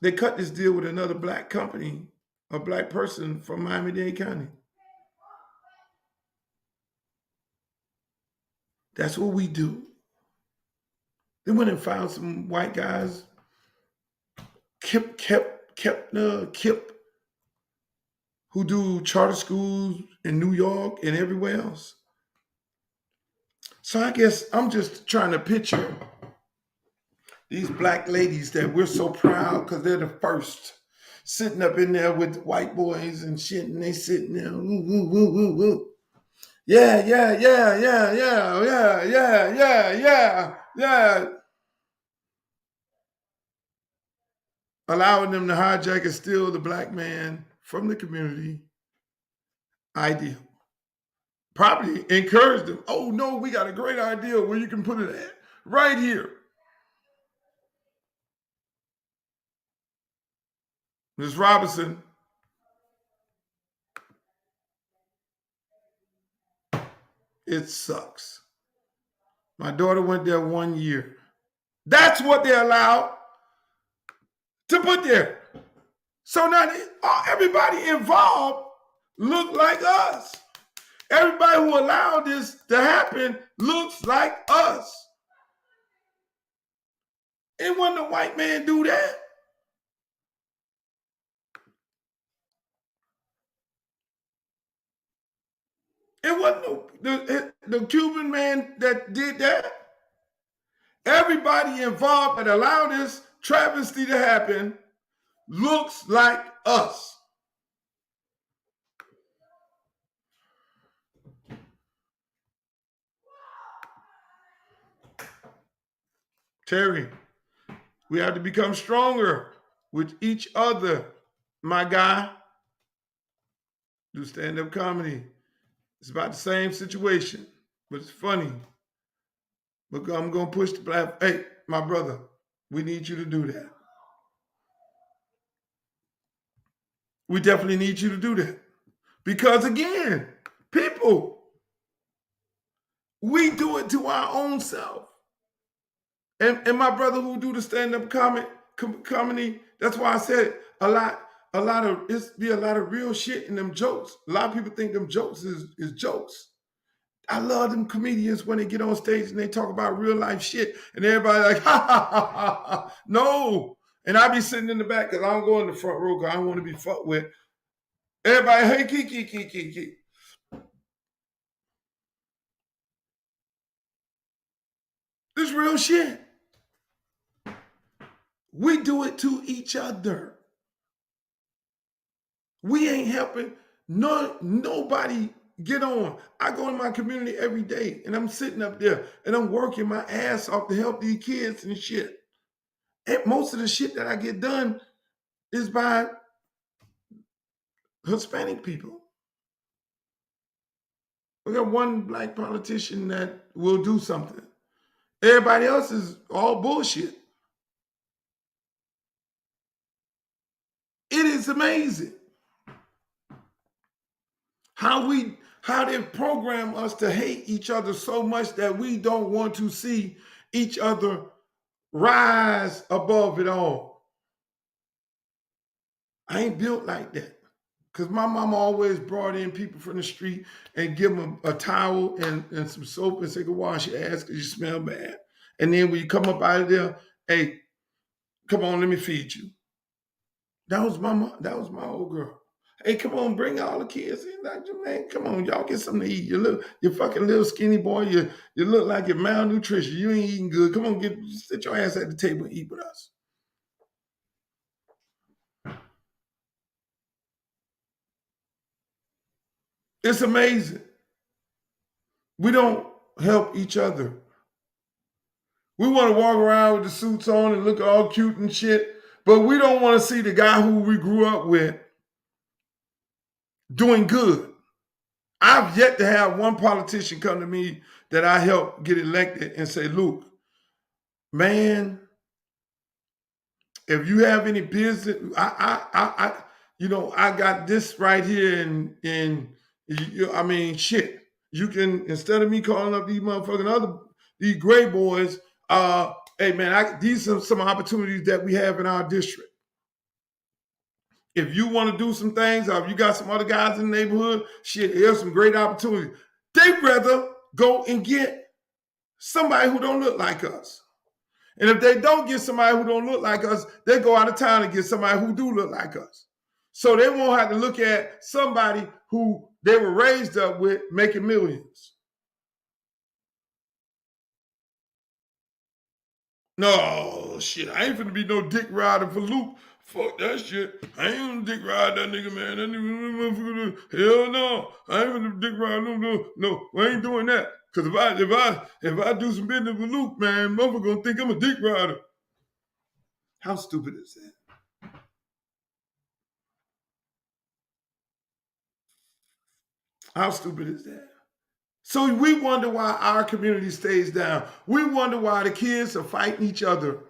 they cut this deal with another black company, a black person from Miami-Dade County. That's what we do. They went and found some white guys, Kip, who do charter schools in New York and everywhere else. So I guess I'm just trying to picture these black ladies that we're so proud because they're the first, sitting up in there with the white boys and shit, and they sitting there, woo, woo, woo, woo, woo. Yeah, yeah, yeah, yeah, yeah, yeah, yeah, yeah, yeah, yeah. Allowing them to hijack and steal the black man from the community. Ideal. Probably encourage them. Oh no, we got a great idea where you can put it at right here. Ms. Robinson, it sucks. My daughter went there 1 year. That's what they allowed to put there. So now everybody involved look like us. Everybody who allowed this to happen looks like us. It wasn't a white man do that. It wasn't the Cuban man that did that. Everybody involved that allowed this travesty to happen looks like us. Terry, we have to become stronger with each other. My guy, do stand-up comedy. It's about the same situation, but it's funny. But I'm going to push the black. Hey, my brother, we need you to do that. We definitely need you to do that. Because again, people, we do it to our own self. And my brother who do the stand-up comedy, that's why I said a lot of it's be a lot of real shit in them jokes. A lot of people think them jokes is jokes. I love them comedians when they get on stage and they talk about real life shit and everybody like, ha ha ha ha ha. No. And I be sitting in the back because I don't go in the front row because I don't want to be fucked with. Everybody, hey, kiki. This real shit. We do it to each other. We ain't helping nobody get on. I go in my community every day and I'm sitting up there and I'm working my ass off to help these kids and shit. And most of the shit that I get done is by Hispanic people. We got one black politician that will do something. Everybody else is all bullshit. It is amazing how they program us to hate each other so much that we don't want to see each other rise above it all. I ain't built like that. Because my mama always brought in people from the street and give them a towel and some soap and say, go wash your ass because you smell bad. And then when you come up out of there, hey, come on, let me feed you. That was my old girl. Hey, come on, bring all the kids in. Like, man, come on, y'all get something to eat. You fucking little skinny boy. You look like you're malnutrition. You ain't eating good. Come on, sit your ass at the table and eat with us. It's amazing. We don't help each other. We want to walk around with the suits on and look all cute and shit, but we don't want to see the guy who we grew up with doing good. I've yet to have one politician come to me that I helped get elected and say, Luke, man, if you have any business, I got this right here, I mean, shit. You can, instead of me calling up these gray boys, hey man, these are some opportunities that we have in our district. If you want to do some things, or if you got some other guys in the neighborhood, shit, here's some great opportunities. They'd rather go and get somebody who don't look like us. And if they don't get somebody who don't look like us, they go out of town and get somebody who do look like us. So they won't have to look at somebody who they were raised up with making millions. No, shit, I ain't finna be no dick rider for Luke. Fuck that shit. I ain't gonna dick ride that nigga, man. That nigga, hell no. I ain't gonna dick ride no. I ain't doing that. Cause if I do some business with Luke, man, motherfucker gonna think I'm a dick rider. How stupid is that? How stupid is that? So we wonder why our community stays down. We wonder why the kids are fighting each other.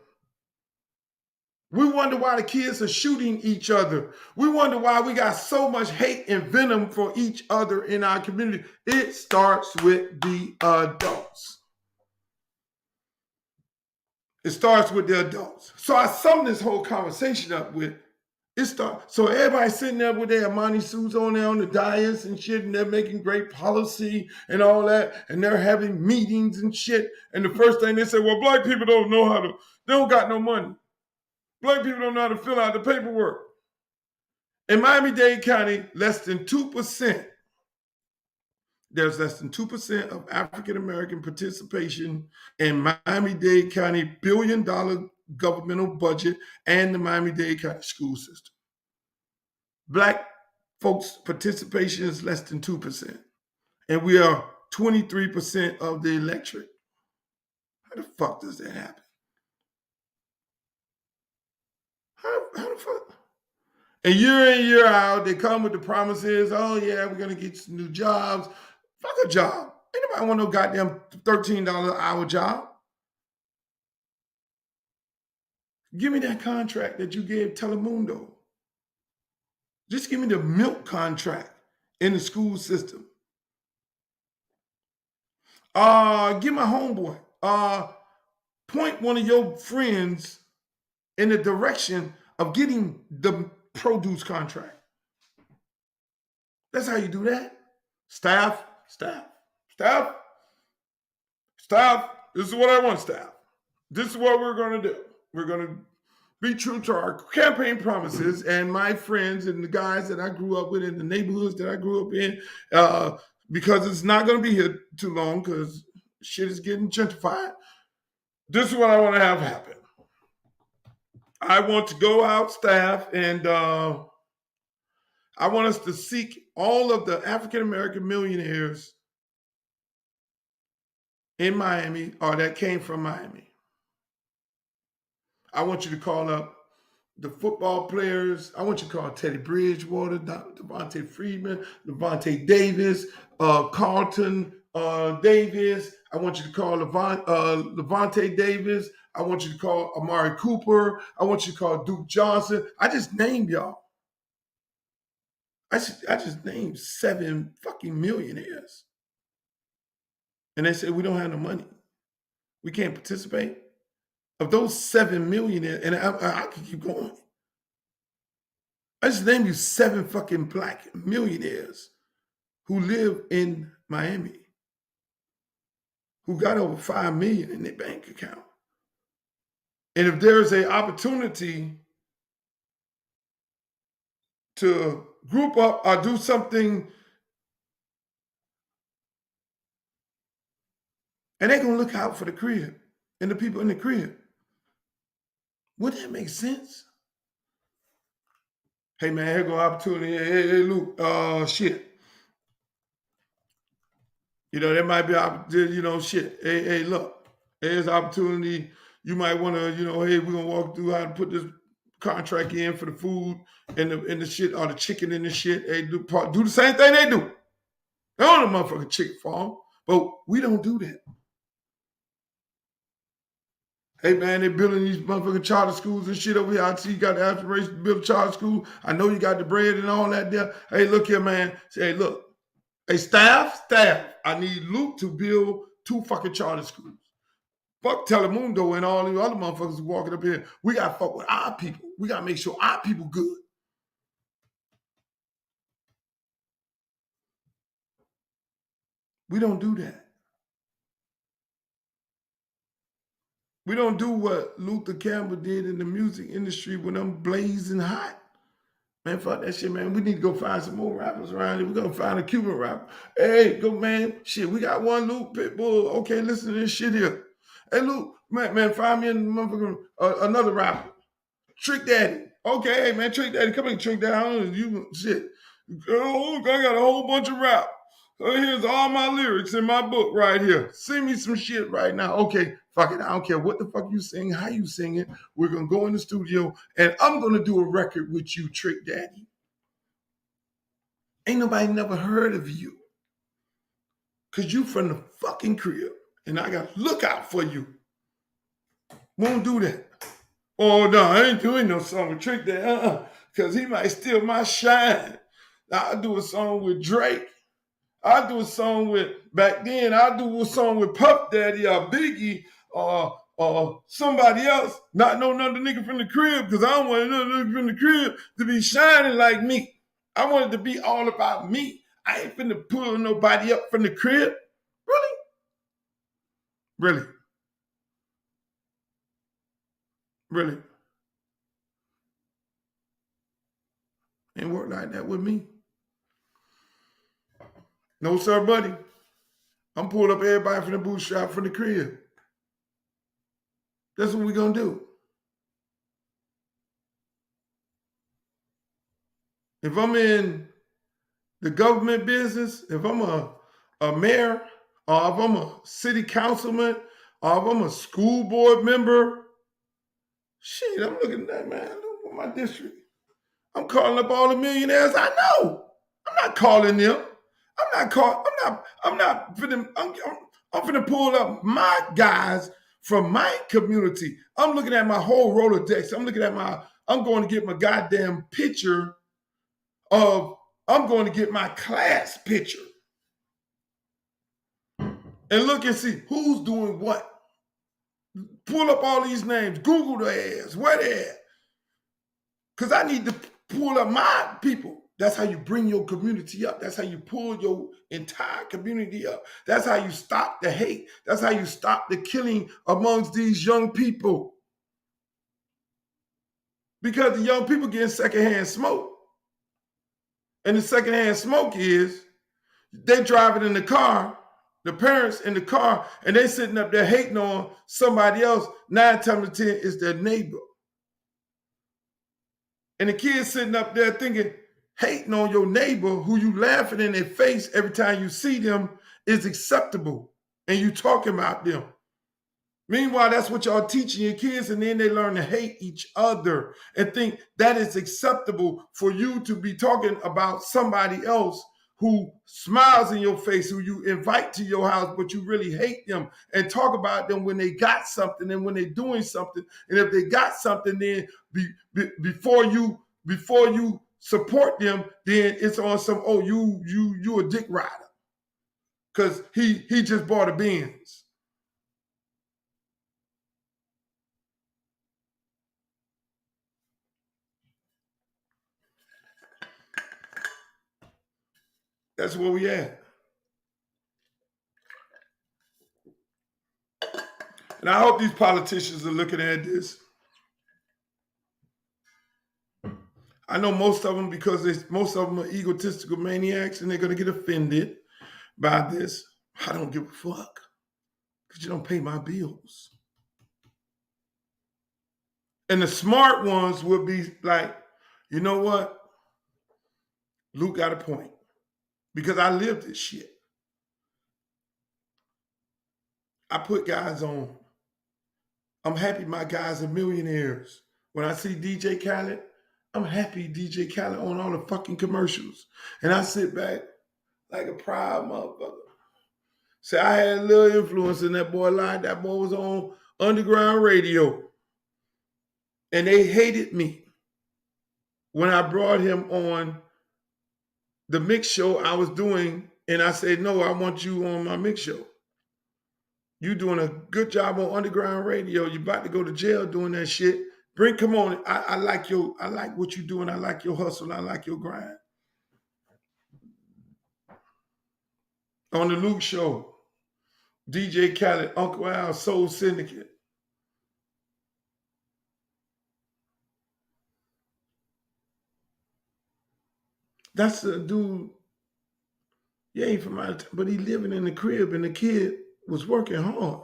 We wonder why the kids are shooting each other. We wonder why we got so much hate and venom for each other in our community. It starts with the adults. It starts with the adults. So I sum this whole conversation up with, so everybody's sitting there with their Armani suits on there on the dais and shit, and they're making great policy and all that, and they're having meetings and shit. And the first thing they say, well, black people don't know how to, they don't got no money. Black people don't know how to fill out the paperwork. In Miami-Dade County, less than 2%, there's less than 2% of African-American participation in Miami-Dade County $1 billion governmental budget and the Miami-Dade County school system. Black folks' participation is less than 2%. And we are 23% of the electorate. How the fuck does that happen? How the fuck? And year in, year out, they come with the promises, oh yeah, we're gonna get some new jobs. Fuck a job. Ain't nobody want no goddamn $13 an hour job. Give me that contract that you gave Telemundo. Just give me the milk contract in the school system. Get my homeboy. Point one of your friends in the direction of getting the produce contract. That's how you do that. Staff. This is what I want, staff. This is what we're going to do. We're going to be true to our campaign promises, and my friends and the guys that I grew up with in the neighborhoods that I grew up in, because it's not going to be here too long because shit is getting gentrified. This is what I want to have happen. I want to go out, staff, and I want us to seek all of the African-American millionaires in Miami or that came from Miami. I want you to call up the football players. I want you to call Teddy Bridgewater, Devontae Freeman, Levante Davis, Carlton Davis. I want you to call Levante Davis. I want you to call Amari Cooper. I want you to call Duke Johnson. I just named y'all. I just named 7 fucking millionaires. And they said, we don't have no money. We can't participate. Of those 7 millionaires, and I could keep going. I just named you 7 fucking black millionaires who live in Miami, who got over $5 million in their bank account. And if there's an opportunity to group up or do something, and they're gonna look out for the crib and the people in the crib. Would that make sense? Hey man, here go opportunity. Hey Luke, shit. You know, there might be, shit. Hey, look, there's opportunity. You might want to, hey, we're going to walk through how to put this contract in for the food and the shit, or the chicken and the shit. They do the same thing they do. They own a motherfucking chicken farm, but we don't do that. Hey man, they building these motherfucking charter schools and shit over here. I see you got the aspiration to build a charter school. I know you got the bread and all that there. Hey, look here, man. Say, hey, look. Hey, staff. I need Luke to build 2 fucking charter schools. Fuck Telemundo and all the other motherfuckers walking up here. We gotta fuck with our people. We gotta make sure our people good. We don't do that. We don't do what Luther Campbell did in the music industry when I'm blazing hot. Man, fuck that shit, man. We need to go find some more rappers around here. We're gonna find a Cuban rapper. Hey, go, man. Shit, we got one Luke Pitbull. Okay, listen to this shit here. Hey, Luke, man, find me another rapper. Trick Daddy. Okay, hey, man, Trick Daddy. Come here, Trick Daddy. You shit. Oh, I got a whole bunch of rap. Here's all my lyrics in my book right here. Sing me some shit right now. Okay, fuck it. I don't care what the fuck you sing, how you sing it. We're going to go in the studio and I'm going to do a record with you, Trick Daddy. Ain't nobody never heard of you. Because you from the fucking crib. And I got to look out for you. Won't do that. Oh, no, I ain't doing no song with Trick Daddy. Because he might steal my shine. I'll do a song with Drake. I'll do a song with, back then, I'll do a song with Puff Daddy or Biggie or somebody else, not no another nigga from the crib, because I don't want another nigga from the crib to be shining like me. I want it to be all about me. I ain't finna pull nobody up from the crib. Really? Really? Really? Ain't work like that with me. No, sir, buddy. I'm pulling up everybody from the bootstrap from the crib. That's what we're gonna do. If I'm in the government business, if I'm a mayor, or if I'm a city councilman, or if I'm a school board member, shit, I'm looking at that, man. Look at my district. I'm calling up all the millionaires I know. I'm not calling them. I'm finna pull up my guys from my community. I'm looking at my whole Rolodex. I'm going to get my goddamn picture I'm going to get my class picture and look and see who's doing what. Pull up all these names, Google their ass, where they at. Because I need to pull up my people. That's how you bring your community up. That's how you pull your entire community up. That's how you stop the hate. That's how you stop the killing amongst these young people. Because the young people getting secondhand smoke. And the secondhand smoke is they driving in the car, the parents in the car, and they sitting up there hating on somebody else. 9 times out of 10 is their neighbor. And the kids sitting up there thinking, hating on your neighbor who you laughing in their face every time you see them is acceptable. And you talking about them. Meanwhile, that's what y'all teaching your kids, and then they learn to hate each other and think that is acceptable for you to be talking about somebody else who smiles in your face, who you invite to your house, but you really hate them, and talk about them when they got something and when they're doing something. And if they got something, then before you support them, then it's on some, oh, you a dick rider. Because he just bought a Benz. That's where we at. And I hope these politicians are looking at this. I know most of them, because most of them are egotistical maniacs, and they're going to get offended by this. I don't give a fuck, because you don't pay my bills. And the smart ones would be like, you know what? Luke got a point, because I lived this shit. I put guys on. I'm happy my guys are millionaires. When I see DJ Khaled, I'm happy DJ Khaled on all the fucking commercials. And I sit back like a proud motherfucker. Say I had a little influence in that boy line. That boy was on underground radio. And they hated me when I brought him on the mix show I was doing. And I said, no, I want you on my mix show. You doing a good job on underground radio. You about to go to jail doing that shit. Come on. I like what you doing. I like your hustle. I like your grind. On the Luke Show, DJ Khaled, Uncle Al, Soul Syndicate. That's a dude. He ain't from out of town, but he living in the crib, and the kid was working hard,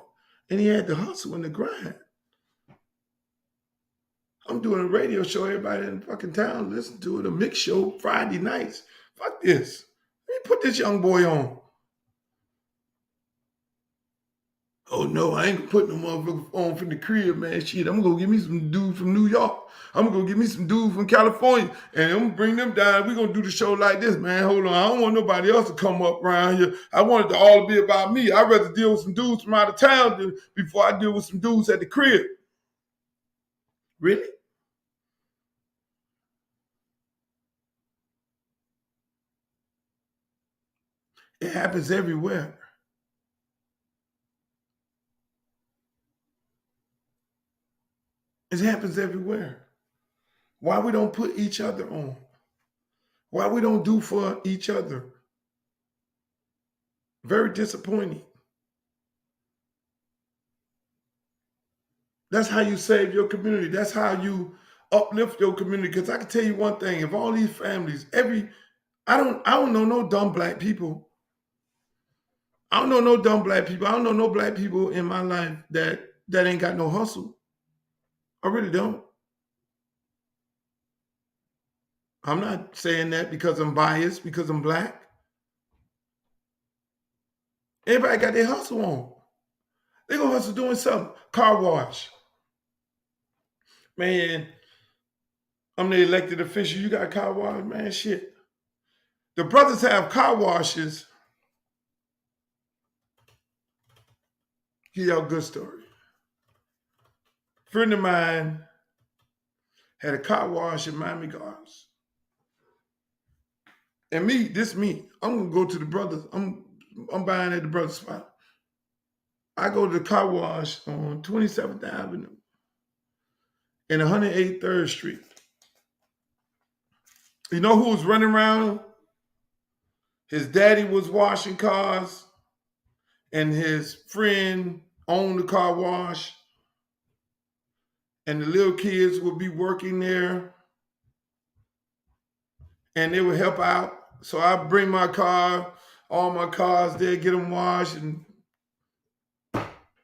and he had to hustle and the grind. I'm doing a radio show. Everybody in the fucking town listen to it. A mix show Friday nights. Fuck this. Let me put this young boy on. Oh no, I ain't gonna put no motherfucker on from the crib, man. Shit, I'm gonna go get me some dude from New York. I'm gonna go get me some dude from California, and I'm gonna bring them down. We're gonna do the show like this, man. Hold on, I don't want nobody else to come up around here. I want it to all be about me. I'd rather deal with some dudes from out of town before I deal with some dudes at the crib. Really? It happens everywhere. It happens everywhere. Why we don't put each other on? Why we don't do for each other? Very disappointing. That's how you save your community. That's how you uplift your community. Because I can tell you one thing: if all these families, I don't know no dumb black people. I don't know no dumb black people. I don't know no black people in my life that ain't got no hustle. I really don't. I'm not saying that because I'm biased, because I'm black. Everybody got their hustle on. They gonna hustle doing something. Car wash. Man, I'm the elected official. You got a car wash, man. Shit. The brothers have car washes. Give y'all a good story. A friend of mine had a car wash in Miami Gardens. And me, I'm gonna go to the brothers. I'm buying at the brothers spot. I go to the car wash on 27th Avenue and 183rd Street. You know who was running around? His daddy was washing cars, and his friend owned the car wash, and the little kids would be working there, and they would help out. So I bring my car, all my cars there, get them washed, and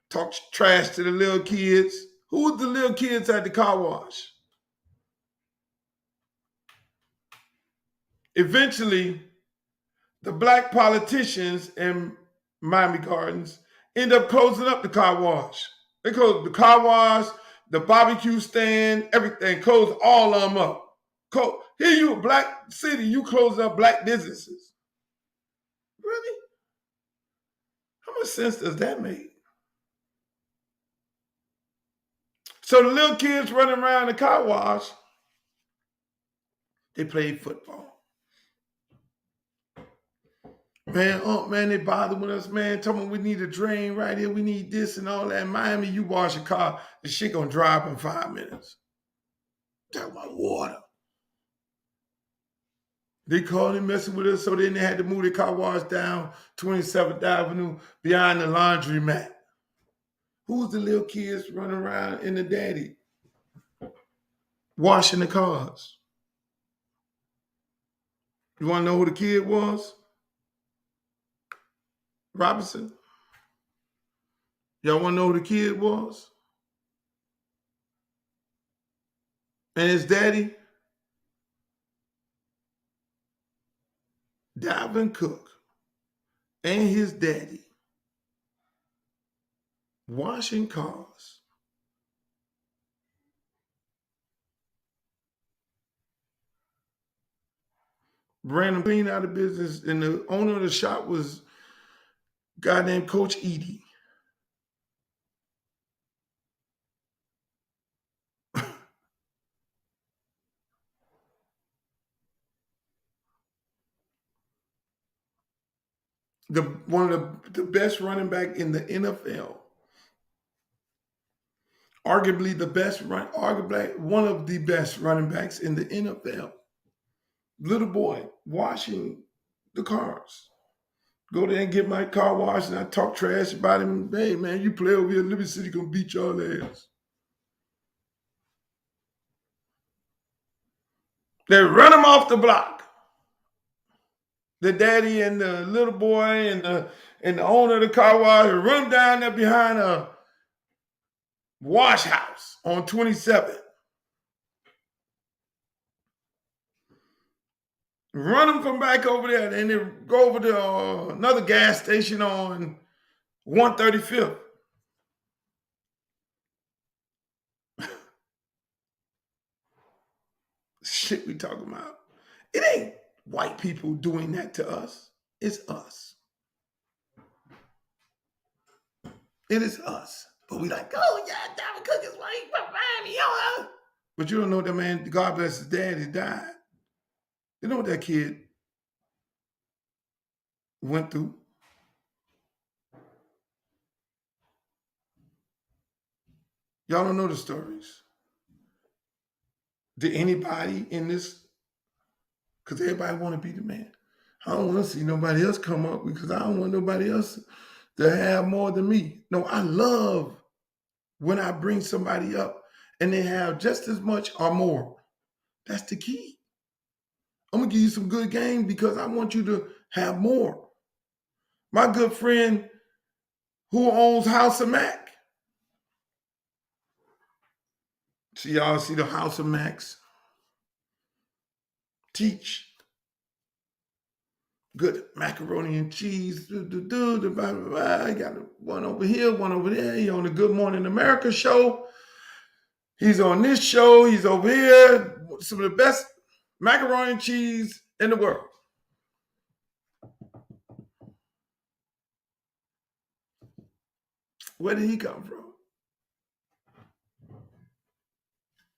talk trash to the little kids. Who was the little kids at the car wash? Eventually, the black politicians in Miami Gardens end up closing up the car wash. They closed the car wash, the barbecue stand, everything. Closed all of them up. Here you a black city, you close up black businesses. Really? How much sense does that make? So the little kids running around the car wash, they played football. Man, they bothering us, man. Tell me we need a drain right here. We need this and all that. In Miami, you wash a car, the shit gonna dry up in 5 minutes. Talk about water. They called him messing with us, so then they had to move the car wash down 27th Avenue behind the laundromat. Who's the little kids running around in the daddy washing the cars? You want to know who the kid was? Robinson. Y'all want to know who the kid was? And his daddy? Dalvin Cook. And his daddy washing cars ran them clean out of business, and the owner of the shop was a guy named Coach Edie. One of the best running back in the NFL, arguably one of the best running backs in the NFL. Little boy washing the cars. Go there and get my car washed, and I talk trash about him. Hey man, you play over here, Liberty City gonna beat y'all ass. They run him off the block. The daddy and the little boy and the owner of the car wash run him down there behind a wash house on 27th. Run them from back over there, and then go over to another gas station on 135th. Shit we talking about. It ain't white people doing that to us. It's us. It is us. But we like, oh yeah, Dalvin Cook is white, behind me, yo. But you don't know that man, God bless his dad, he died. You know what that kid went through? Y'all don't know the stories. Did anybody in this, because everybody want to be the man. I don't want to see nobody else come up because I don't want nobody else to have more than me. No, I love when I bring somebody up and they have just as much or more. That's the key. I'm going to give you some good game because I want you to have more. My good friend who owns House of Mac. See, y'all see the House of Macs? Teach. Good macaroni and cheese. I got one over here, one over there. He on the Good Morning America show. He's on this show. He's over here. Some of the best macaroni and cheese in the world. Where did he come from?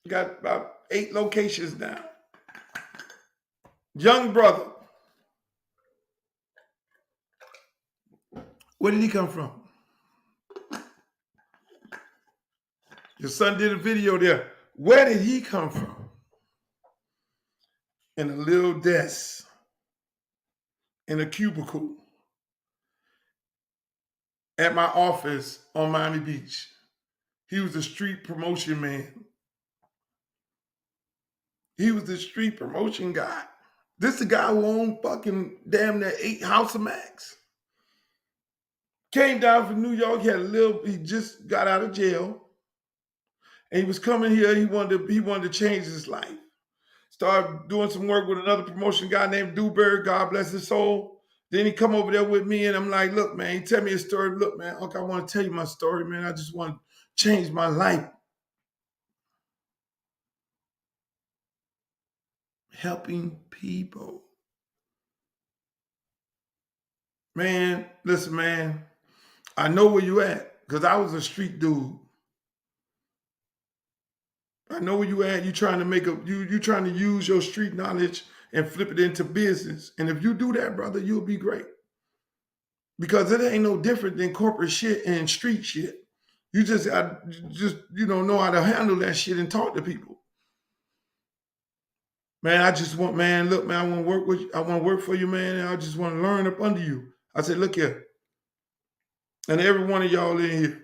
Got about 8 locations now. Young brother. Where did he come from? Your son did a video there. Where did he come from? In a little desk, in a cubicle, at my office on Miami Beach. He was a street promotion man. He was the street promotion guy. This is the guy who owned fucking damn near 8 House of Macs. Came down from New York. He just got out of jail. And he was coming here. He wanted to change his life. Started doing some work with another promotion guy named Dewberry, God bless his soul. Then he come over there with me and I'm like, look, man, he tell me a story. Look, man, okay, I want to tell you my story, man. I just want to change my life. Helping people. Man, listen, man, I know where you at because I was a street dude. I know where you at. You trying to you trying to use your street knowledge and flip it into business. And if you do that, brother, you'll be great. Because it ain't no different than corporate shit and street shit. You just know how to handle that shit and talk to people. Man, look, man, I want to work with you. I want to work for you, man. And I just want to learn up under you. I said, look here. And every one of y'all in here,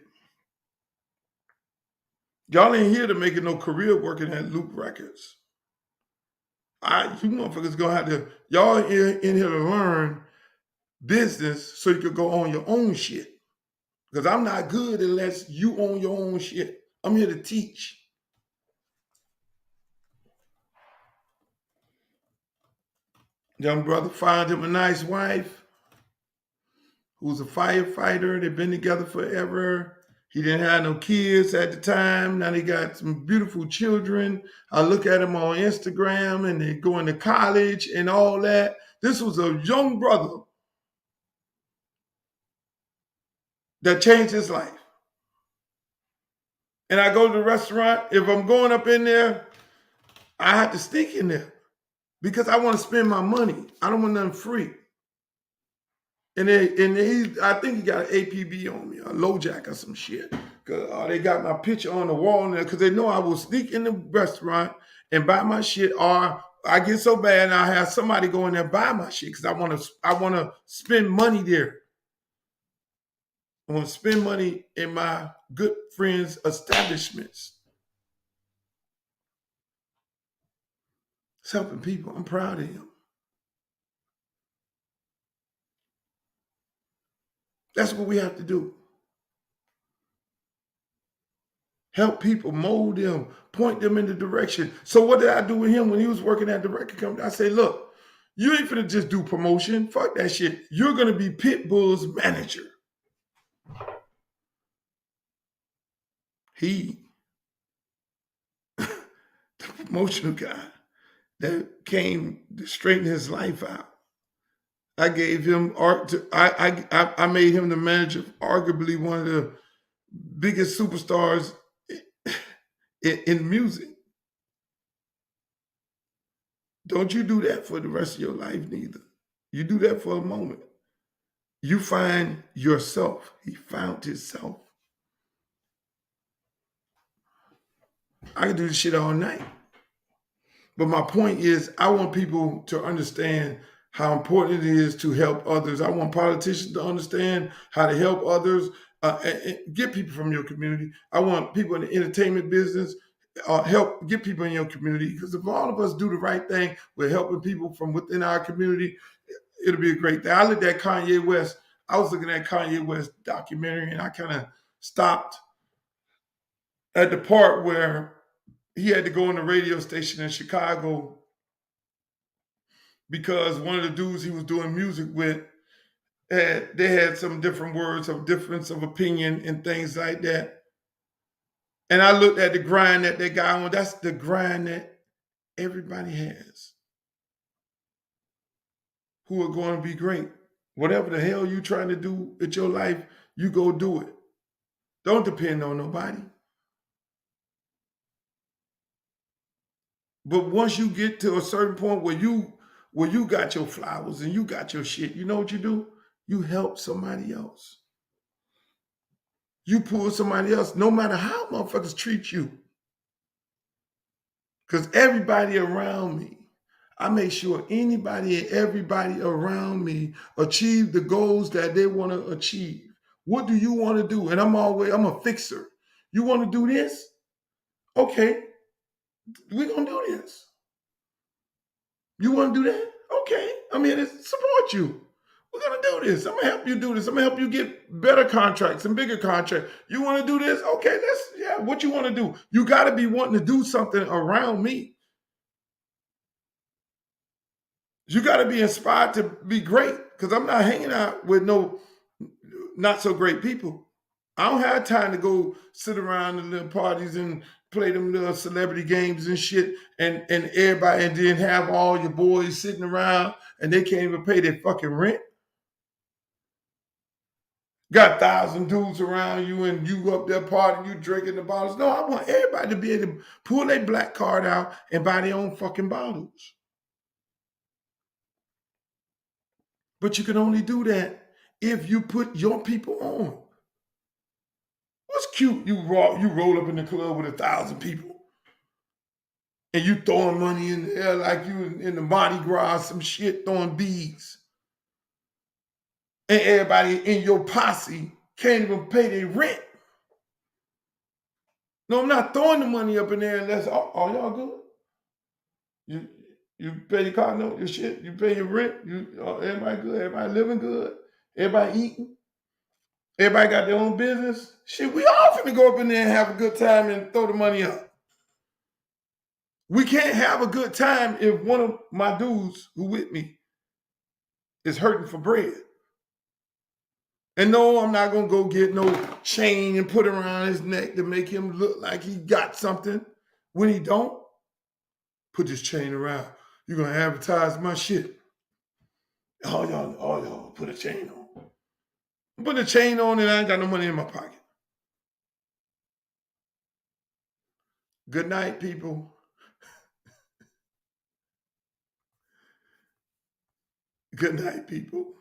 y'all ain't here to make it no career working at Loop Records. You motherfuckers gonna have to, y'all in here to learn business so you could go on your own shit. Because I'm not good unless you own your own shit. I'm here to teach. Young brother find him a nice wife who's a firefighter. They've been together forever. He didn't have no kids at the time. Now they got some beautiful children. I look at him on Instagram and they're going to college and all that. This was a young brother that changed his life. And I go to the restaurant. If I'm going up in there, I have to sneak in there because I want to spend my money. I don't want nothing free. And I think he got an APB on me, a low jack or some shit. Cause they got my picture on the wall there because they know I will sneak in the restaurant and buy my shit, or I get so bad and I have somebody go in there and buy my shit because I want to spend money there. I want to spend money in my good friends' establishments. It's helping people. I'm proud of him. That's what we have to do. Help people, mold them, point them in the direction. So what did I do with him when he was working at the record company? I say, look, you ain't finna just do promotion. Fuck that shit. You're gonna be Pitbull's manager. He, the promotional guy that came to straighten his life out. I gave him art. I made him the manager of arguably one of the biggest superstars in music. Don't you do that for the rest of your life, neither. You do that for a moment. You find yourself. He found himself. I can do this shit all night. But my point is, I want people to understand how important it is to help others. I want politicians to understand how to help others, and get people from your community. I want people in the entertainment business, help get people in your community. Because if all of us do the right thing, we're helping people from within our community, it'll be a great thing. I looked at Kanye West. I was looking at Kanye West documentary and I kind of stopped at the part where he had to go on the radio station in Chicago because one of the dudes he was doing music with they had some different words of difference of opinion and things like that. And I looked at the grind that guy on. That's the grind that everybody has who are going to be great. Whatever the hell you trying to do with your life, you go do it. Don't depend on nobody. But once you get to a certain point where you got your flowers and you got your shit, you know what you do? You help somebody else. You pull somebody else, no matter how motherfuckers treat you. Because everybody around me, I make sure anybody and everybody around me achieve the goals that they want to achieve. What do you want to do? And I'm a fixer. You want to do this? Okay, we're going to do this. You want to do that? Okay, I'm here to support you. We're going to do this. I'm going to help you do this. I'm going to help you get better contracts and bigger contracts. You want to do this? Okay, what you want to do. You got to be wanting to do something around me. You got to be inspired to be great because I'm not hanging out with no not so great people. I don't have time to go sit around the little parties and play them little celebrity games and shit and everybody and then have all your boys sitting around and they can't even pay their fucking rent. Got 1,000 dudes around you and you up there partying, you drinking the bottles. No, I want everybody to be able to pull their black card out and buy their own fucking bottles. But you can only do that if you put your people on. What's cute? You roll up in the club with 1,000 people and you throwing money in the air like you in the Mardi Gras, some shit, throwing beads. And everybody in your posse can't even pay their rent. No, I'm not throwing the money up in there unless, oh y'all good? You pay your car note, your shit, you pay your rent, everybody good, everybody living good, everybody eating, everybody got their own business. Shit, we all finna go up in there and have a good time and throw the money up. We can't have a good time if one of my dudes who with me is hurting for bread. And no, I'm not gonna go get no chain and put around his neck to make him look like he got something when he don't. Put this chain around. You're gonna advertise my shit. All y'all put a chain on. Put a chain on and I ain't got no money in my pocket. Good night, people. Good night, people.